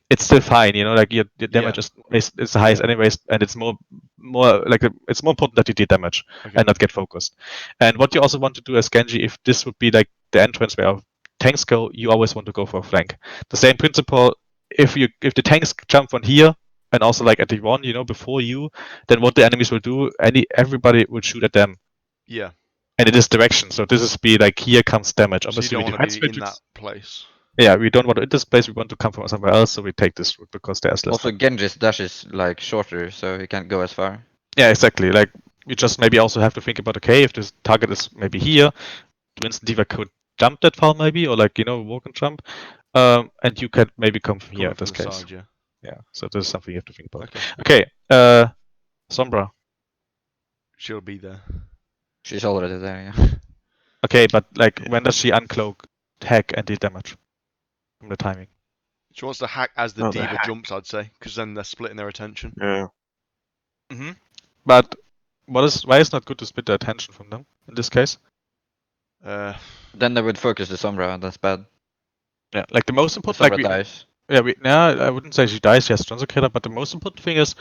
[SPEAKER 1] it's still fine. Like your damage is the highest anyways, and it's more like it's more important that you deal damage and not get focused. And what you also want to do as Genji, if this would be like the entrance where tanks go, you always want to go for a flank. The same principle. If the tanks jump from here and also like at the 1, before you, then what the enemies will do, everybody will shoot at them.
[SPEAKER 2] Yeah.
[SPEAKER 1] And it is direction. So this is be like here comes damage.
[SPEAKER 2] So you
[SPEAKER 1] Obviously,
[SPEAKER 2] don't
[SPEAKER 1] we
[SPEAKER 2] want to
[SPEAKER 1] defense
[SPEAKER 2] be in
[SPEAKER 1] matrix.
[SPEAKER 2] that place.
[SPEAKER 1] Yeah, we don't want to in this place. We want to come from somewhere else, so we take this route because there's less.
[SPEAKER 3] Also, Genji's dash is like shorter, so he can't go as far.
[SPEAKER 1] Yeah, exactly. Like you just maybe also have to think about, okay, if this target is maybe here, Winston D.Va could jump that far maybe, or like walk and jump, and you can maybe come from here in this case.
[SPEAKER 2] Side,
[SPEAKER 1] yeah. So this is something you have to think about.
[SPEAKER 2] Okay.
[SPEAKER 1] Sombra.
[SPEAKER 2] She'll be there.
[SPEAKER 3] She's already there, yeah.
[SPEAKER 1] Okay, but like when does she uncloak, hack, and deal damage from the timing?
[SPEAKER 2] She wants to hack as the
[SPEAKER 4] Oh, the
[SPEAKER 2] D.Va
[SPEAKER 4] hack.
[SPEAKER 2] jumps, I'd say, because then they're splitting their attention.
[SPEAKER 4] Yeah.
[SPEAKER 1] But why is not good to split the attention from them in this case?
[SPEAKER 3] Then they would focus the Sombra, and that's bad.
[SPEAKER 1] Yeah, like the most
[SPEAKER 3] The
[SPEAKER 1] important,
[SPEAKER 3] Sombra dies.
[SPEAKER 1] I wouldn't say she dies. She has Transit Killer, but the most important thing is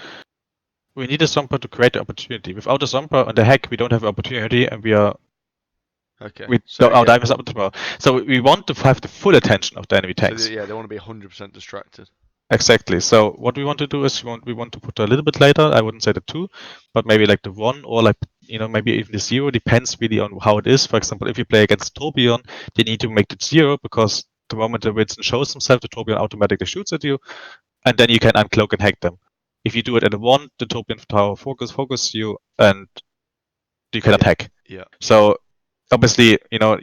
[SPEAKER 1] we need a Sombra to create the opportunity. Without a Sombra on the hack, we don't have opportunity, and our dive is up tomorrow. So we want to have the full attention of the enemy tanks.
[SPEAKER 2] So they want to be 100% distracted.
[SPEAKER 1] Exactly. So what we want to do is we want to put a little bit later. I wouldn't say the 2, but maybe like the 1 or like maybe even the 0. Depends really on how it is. For example, if you play against Torbjorn, you need to make it 0 because the moment the Winston shows himself, the Torbjorn automatically shoots at you, and then you can uncloak and hack them. If you do it at a 1, the Torbjorn tower focus you, and you cannot hack.
[SPEAKER 2] Yeah.
[SPEAKER 1] So obviously, not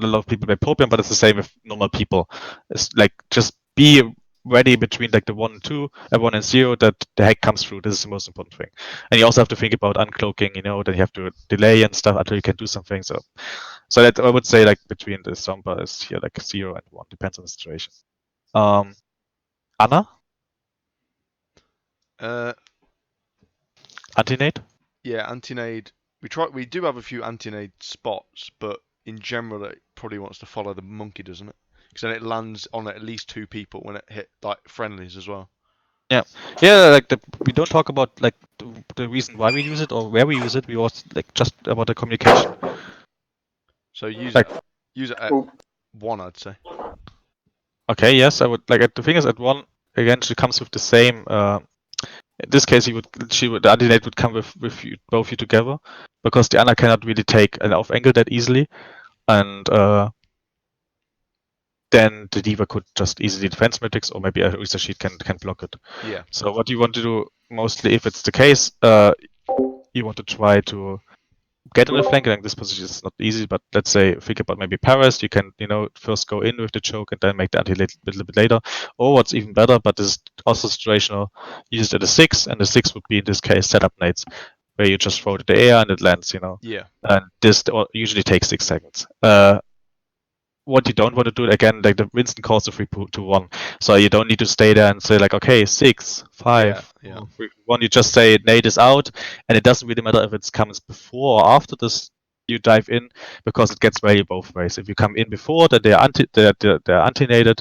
[SPEAKER 1] a lot of people play Torbjorn, but it's the same with normal people. It's like just be ready between like the 1 and 2, 1 and 0, that the hack comes through. This is the most important thing. And you also have to think about uncloaking, then you have to delay and stuff until you can do something. So that I would say like between the Sombra is here like 0 and 1, depends on the situation. Ana? Anti-nade?
[SPEAKER 2] Yeah, anti-nade. We do have a few anti-nade spots, but in general it probably wants to follow the monkey, doesn't it? Because then it lands on at least 2 people when it hit like friendlies as well.
[SPEAKER 1] Yeah, like we don't talk about like the reason why we use it or where we use it. We was like just about the communication.
[SPEAKER 2] So use
[SPEAKER 1] like,
[SPEAKER 2] it at 1, I'd say.
[SPEAKER 1] Okay, yes, I would like. The thing is, at 1 again, she comes with the same. In this case, the anti-nade would come with you, both you together, because the Ana cannot really take an off angle that easily, and then the D.Va could just easily defense Matrix, or maybe a Oyster Sheet can block it.
[SPEAKER 2] Yeah.
[SPEAKER 1] So what you want to do mostly, if it's the case, you want to try to get on the flank, and this position is not easy, but let's say think about maybe Paris, you can, first go in with the choke and then make the anti a little bit later. Or what's even better, but this is also situational, use it at a 6, and the 6 would be in this case setup nades, where you just throw it in the air and it lands,
[SPEAKER 2] Yeah.
[SPEAKER 1] And this usually takes 6 seconds. What you don't want to do again, like the Winston calls the 3-2-1, so you don't need to stay there and say like, okay, 6, 5,
[SPEAKER 2] Yeah.
[SPEAKER 1] 4, 3, 1. You just say nade is out, and it doesn't really matter if it comes before or after this. You dive in because it gets value both ways. If you come in before, then they're anti-naded,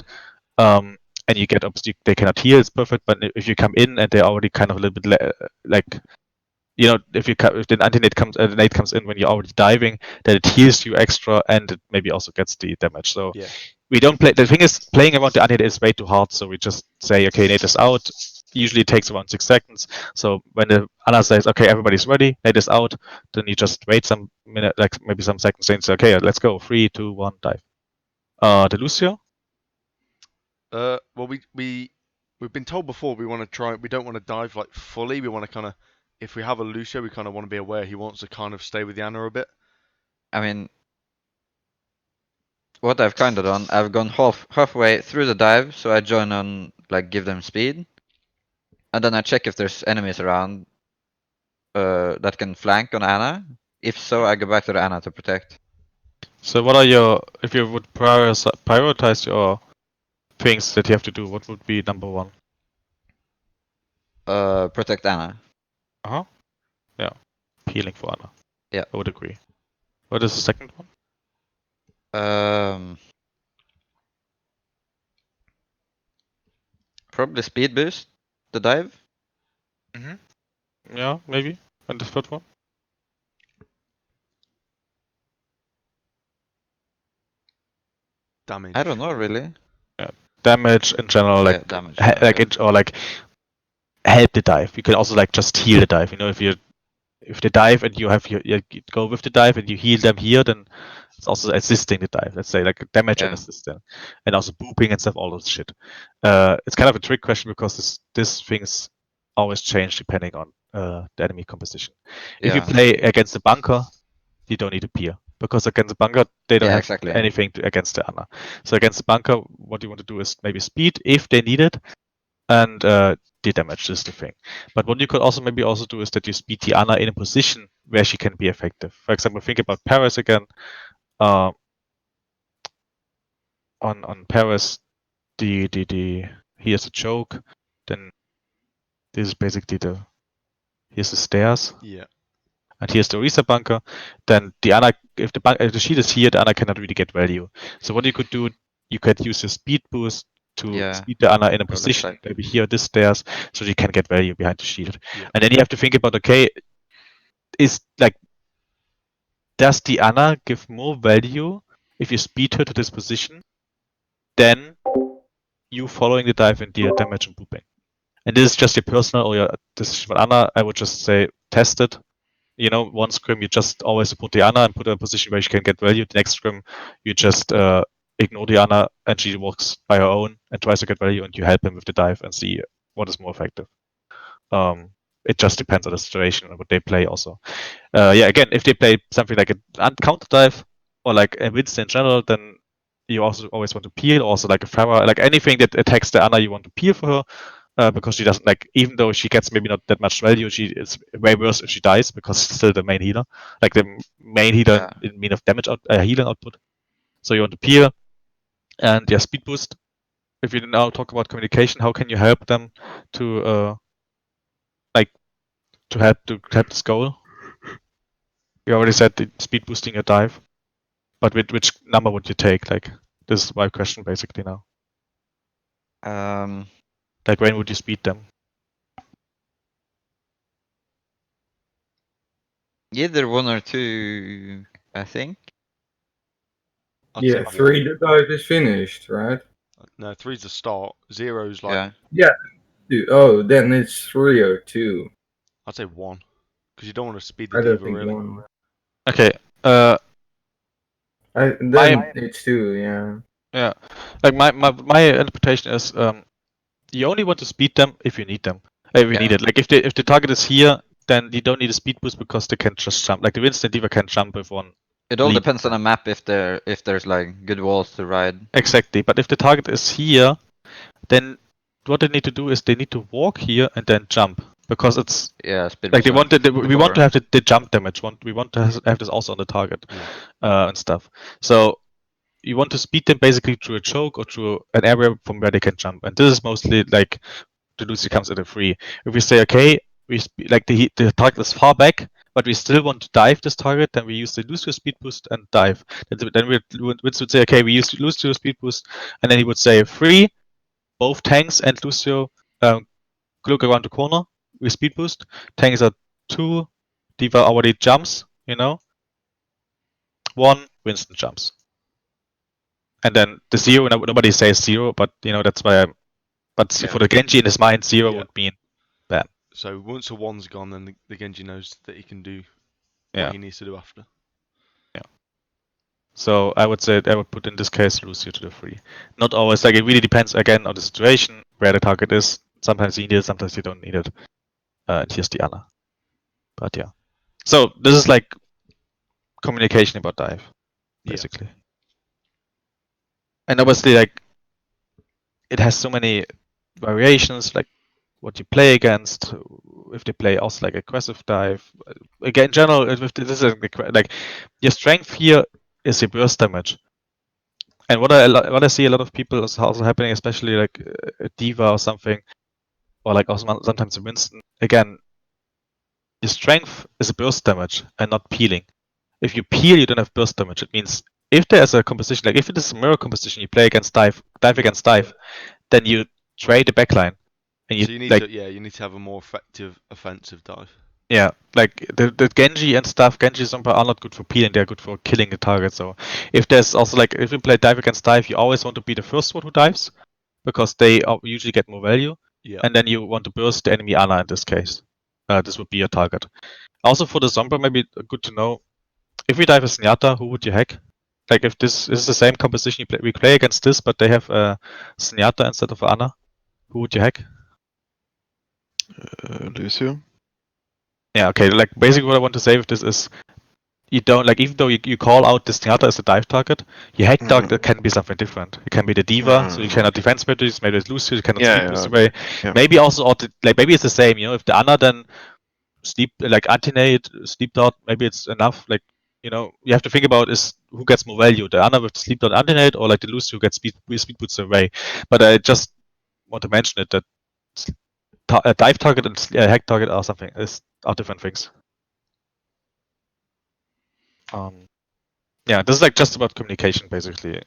[SPEAKER 1] and you get obviously they cannot heal. It's perfect. But if you come in and they're already kind of a little bit like. If the anti-nade comes, the nade comes in when you're already diving, then it heals you extra, and it maybe also gets the damage. So
[SPEAKER 2] Yeah.
[SPEAKER 1] we don't play. The thing is, playing around the anti-nade is way too hard. So we just say, okay, nade is out. Usually it takes around 6 seconds. So when the Ana says, okay, everybody's ready, nade is out, then you just wait some minute, like maybe some seconds, and say, okay, let's go, 3, 2, 1, dive. The Lucio.
[SPEAKER 2] Well, we've been told before we want to try. We don't want to dive like fully. We want to kind of, if we have a Lucio, we kind of want to be aware he wants to kind of stay with the Ana a bit.
[SPEAKER 3] I mean, what I've kind of done, I've gone halfway through the dive, so I join on, like, give them speed, and then I check if there's enemies around that can flank on Ana. If so, I go back to the Ana to protect.
[SPEAKER 1] So what are if you would prioritize your things that you have to do, what would be number 1?
[SPEAKER 3] Protect Ana.
[SPEAKER 1] Yeah. Healing for Ana.
[SPEAKER 3] Yeah.
[SPEAKER 1] I would agree. What is the second one?
[SPEAKER 3] Probably speed boost the dive.
[SPEAKER 1] Yeah, maybe. And the third one?
[SPEAKER 2] Damage.
[SPEAKER 3] I don't know really.
[SPEAKER 1] Damage in general, like
[SPEAKER 3] damage.
[SPEAKER 1] help the dive. You can also like just heal the dive. If they dive and you go with the dive and you heal them here, then it's also assisting the dive. Let's say like damage and assist them, and also booping and stuff, all those shit. It's kind of a trick question because this things always change depending on the enemy composition. If you play against the bunker, you don't need to peer because against the bunker they don't have anything against the Ana. So against the bunker, what you want to do is maybe speed if they need it, and de-damage is the thing. But what you could also maybe also do is that you speed the Ana in a position where she can be effective. For example, think about Paris again. On Paris, here's a choke. Then this is basically here's the stairs.
[SPEAKER 2] Yeah.
[SPEAKER 1] And here's the Orisa bunker. Then the Ana, if the shield is here, the Ana cannot really get value. So what you could do, you could use your speed boost to speed the Ana in a position, maybe here, this stairs, so you can get value behind the shield.
[SPEAKER 2] Yeah.
[SPEAKER 1] And then you have to think about, okay, does the Ana give more value if you speed her to this position than you following the dive and deal damage and booping? And this is just your personal or your decision. But Ana, I would just say test it. One scrim you just always support the Ana and put her in a position where she can get value. The next scrim you just ignore the Ana and she walks by her own and tries to get value, and you help him with the dive and see what is more effective. It just depends on the situation and what they play also. Again, if they play something like a counter dive or like a Winston in general, then you also always want to peel. Also like a Pharah, like anything that attacks the Ana, you want to peel for her. Because she doesn't even though she gets maybe not that much value, she is way worse if she dies because she's still the main healer, like the main healer in mean of damage healing output. So you want to peel and speed boost. If you now talk about communication, how can you help them to help this goal? You already said the speed boosting your dive, but which number would you take? Like this is my question basically now. Like when would you speed them?
[SPEAKER 3] Either 1 or 2, I think.
[SPEAKER 5] Yeah, 3 the dive is finished, right?
[SPEAKER 2] No, 3's the start. 0's like.
[SPEAKER 5] Yeah. Oh, then it's 3 or 2.
[SPEAKER 2] I'd say 1, because you don't want to speed the diva really.
[SPEAKER 5] 1.
[SPEAKER 1] Okay.
[SPEAKER 5] It's 2, yeah.
[SPEAKER 1] Yeah, like my interpretation is you only want to speed them if you need them. If you need it. Like if the target is here, then you don't need a speed boost because they can just jump. Like the Winston D.Va can jump with one.
[SPEAKER 3] It all
[SPEAKER 1] leap.
[SPEAKER 3] depends on the map if there's like good walls to ride.
[SPEAKER 1] Exactly. But if the target is here, then what they need to do is they need to walk here and then jump, because it's
[SPEAKER 3] Yeah, speed
[SPEAKER 1] like they
[SPEAKER 3] boost
[SPEAKER 1] want we want to
[SPEAKER 3] cover.
[SPEAKER 1] have the jump damage. We want to have this also on the target
[SPEAKER 2] Yeah.
[SPEAKER 1] and stuff. So you want to speed them basically through a choke or through an area from where they can jump, and this is mostly like the Lucio comes at a free. If we say okay, like the target is far back, but we still want to dive this target, then we use the Lucio speed boost and dive. Then Vince would say okay, we use Lucio speed boost, and then he would say free. Both tanks and Lucio look around the corner with speed boost. Tanks are 2, D.Va already jumps, you know. 1, Winston jumps. And then the 0, nobody says 0, but you know that's why but
[SPEAKER 2] Yeah.
[SPEAKER 1] for the Genji in his mind, 0
[SPEAKER 2] Yeah.
[SPEAKER 1] would mean
[SPEAKER 2] So once a 1's gone, then the Genji knows that he can do
[SPEAKER 1] yeah.
[SPEAKER 2] what he needs to do after.
[SPEAKER 1] So I would say I would put in this case Lucio to the free. Not always, like it really depends again on the situation, where the target is. Sometimes you need it, sometimes you don't need it. And here's the Ana. But yeah. So this is like communication about dive,
[SPEAKER 2] Yeah.
[SPEAKER 1] basically. And obviously, like it has so many variations, like what you play against. If they play also like aggressive dive, again, in general, if this is like your strength here is your burst damage. And what I see a lot of people is also happening, especially like a D.Va or something, or like also sometimes a Winston. Again, your strength is a burst damage and not peeling. If you peel, you don't have burst damage. It means if there's a composition, like if it is a mirror composition, you play against dive against dive, then you trade the backline. And you,
[SPEAKER 2] So you need
[SPEAKER 1] like,
[SPEAKER 2] to you need to have a more effective offensive dive.
[SPEAKER 1] yeah, like the Genji and stuff, Genji Zomba are not good for peeling, they're good for killing the target. So if there's also like, if you play dive against dive, you always want to be the first one who dives, because they usually get more value.
[SPEAKER 2] Yeah.
[SPEAKER 1] And then you want to burst the enemy Ana in this case. This would be your target. Also for the Zomba, maybe good to know, if we dive as Zenyatta, who would you hack? Like if this is the same composition, we play against this, but they have Zenyatta instead of Ana, who would you hack?
[SPEAKER 4] Lucio.
[SPEAKER 1] Yeah, okay, like basically what I want to say with this is, you don't, like, even though you call out this Zenyatta as a dive target, your hack target can be something different. It can be the D.Va, so you cannot defense strategies, maybe it's Lucio, you cannot speed boost away.
[SPEAKER 4] Yeah.
[SPEAKER 1] Maybe also, like maybe it's the same, you know, if the Ana then sleep, like anti-nade, sleep dot, maybe it's enough, like, you know, you have to think about is who gets more value, the Ana with sleep dot anti-nade, or like the Lucio who gets speed boots away. But I just want to mention it, that a dive target and hack target are different things. Yeah, this is like just about communication, basically.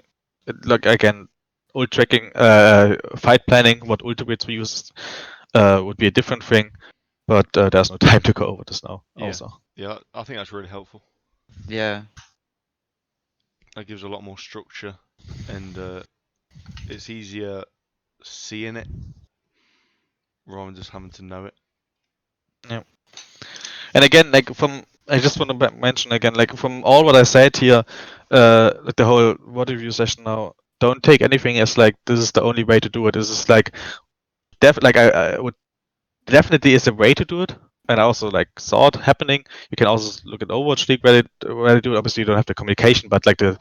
[SPEAKER 1] Like again, ult tracking, fight planning, what ultimates we use would be a different thing, but there's no time to go over this now.
[SPEAKER 2] Yeah.
[SPEAKER 1] Also,
[SPEAKER 2] Yeah, I think that's really helpful.
[SPEAKER 3] Yeah.
[SPEAKER 2] That gives a lot more structure, and it's easier seeing it rather than just having to know it.
[SPEAKER 1] yeah. And again, like I just want to mention again, like from all what I said here, like the whole what review session now, don't take anything as like this is the only way to do it. This is like I would definitely is a way to do it, and I also like saw it happening. You can also look at Overwatch League where they do it. Obviously, you don't have the communication, but like the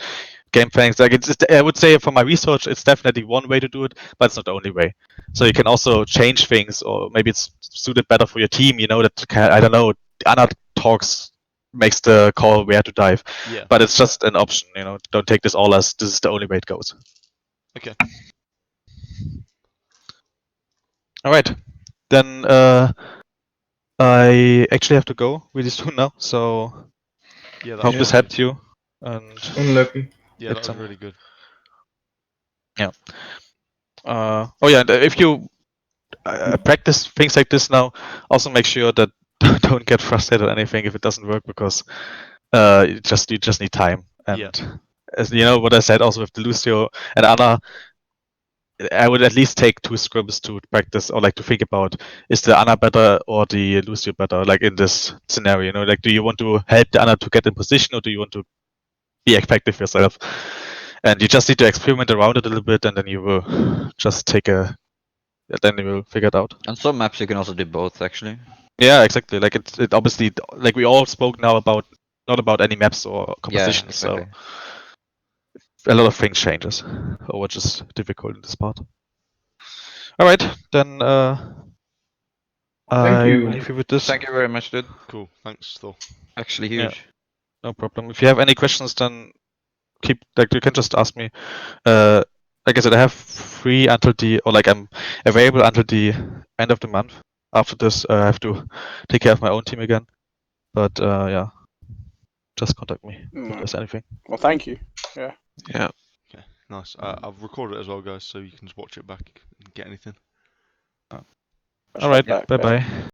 [SPEAKER 1] game planning, like it's just, I would say from my research, it's definitely one way to do it, but it's not the only way. So you can also change things, or maybe it's suited better for your team. You know that I don't know. Anna talks makes the call where to dive,
[SPEAKER 2] Yeah.
[SPEAKER 1] but it's just an option. You know, don't take this all as this is the only way it goes.
[SPEAKER 2] Okay.
[SPEAKER 1] All right, then I actually have to go really soon now. So
[SPEAKER 2] Yeah,
[SPEAKER 1] hope
[SPEAKER 2] that's
[SPEAKER 1] this
[SPEAKER 2] fine.
[SPEAKER 1] helped you. And
[SPEAKER 5] Unlucky.
[SPEAKER 2] Yeah,
[SPEAKER 1] get
[SPEAKER 2] that was
[SPEAKER 1] some-
[SPEAKER 2] really good.
[SPEAKER 1] oh yeah, and if you practice things like this now, also make sure that don't get frustrated or anything if it doesn't work, because you just need time. And
[SPEAKER 2] Yeah.
[SPEAKER 1] as you know what I said also with the Lucio and Ana, I would at least take 2 scrims to practice, or like to think about, is the Ana better or the Lucio better, like in this scenario, you know, like do you want to help the Ana to get in position, or do you want to be effective yourself? And you just need to experiment around it a little bit, and then you will just then you will figure it out.
[SPEAKER 3] On some maps you can also do both actually.
[SPEAKER 1] Yeah, exactly. Like it obviously, like we all spoke now about not about any maps or
[SPEAKER 3] Yeah,
[SPEAKER 1] compositions,
[SPEAKER 3] exactly.
[SPEAKER 1] so a lot of things changes, which is difficult in this part. All right, then
[SPEAKER 5] Thank
[SPEAKER 1] I
[SPEAKER 5] you.
[SPEAKER 1] leave you with this.
[SPEAKER 3] Thank you very much, dude.
[SPEAKER 2] Cool. Thanks, Thor.
[SPEAKER 3] Actually
[SPEAKER 1] Yeah.
[SPEAKER 3] huge.
[SPEAKER 1] No problem. If you have any questions, then you can just ask me. Like I said, I have free until I'm available until the end of the month. After this, I have to take care of my own team again. But yeah, just contact me if there's anything.
[SPEAKER 6] Well, thank you.
[SPEAKER 4] Yeah.
[SPEAKER 2] Okay, nice. I've recorded it as well, guys, so you can just watch it back and get anything.
[SPEAKER 1] All right.
[SPEAKER 6] Back,
[SPEAKER 1] Bye
[SPEAKER 6] yeah.
[SPEAKER 1] bye.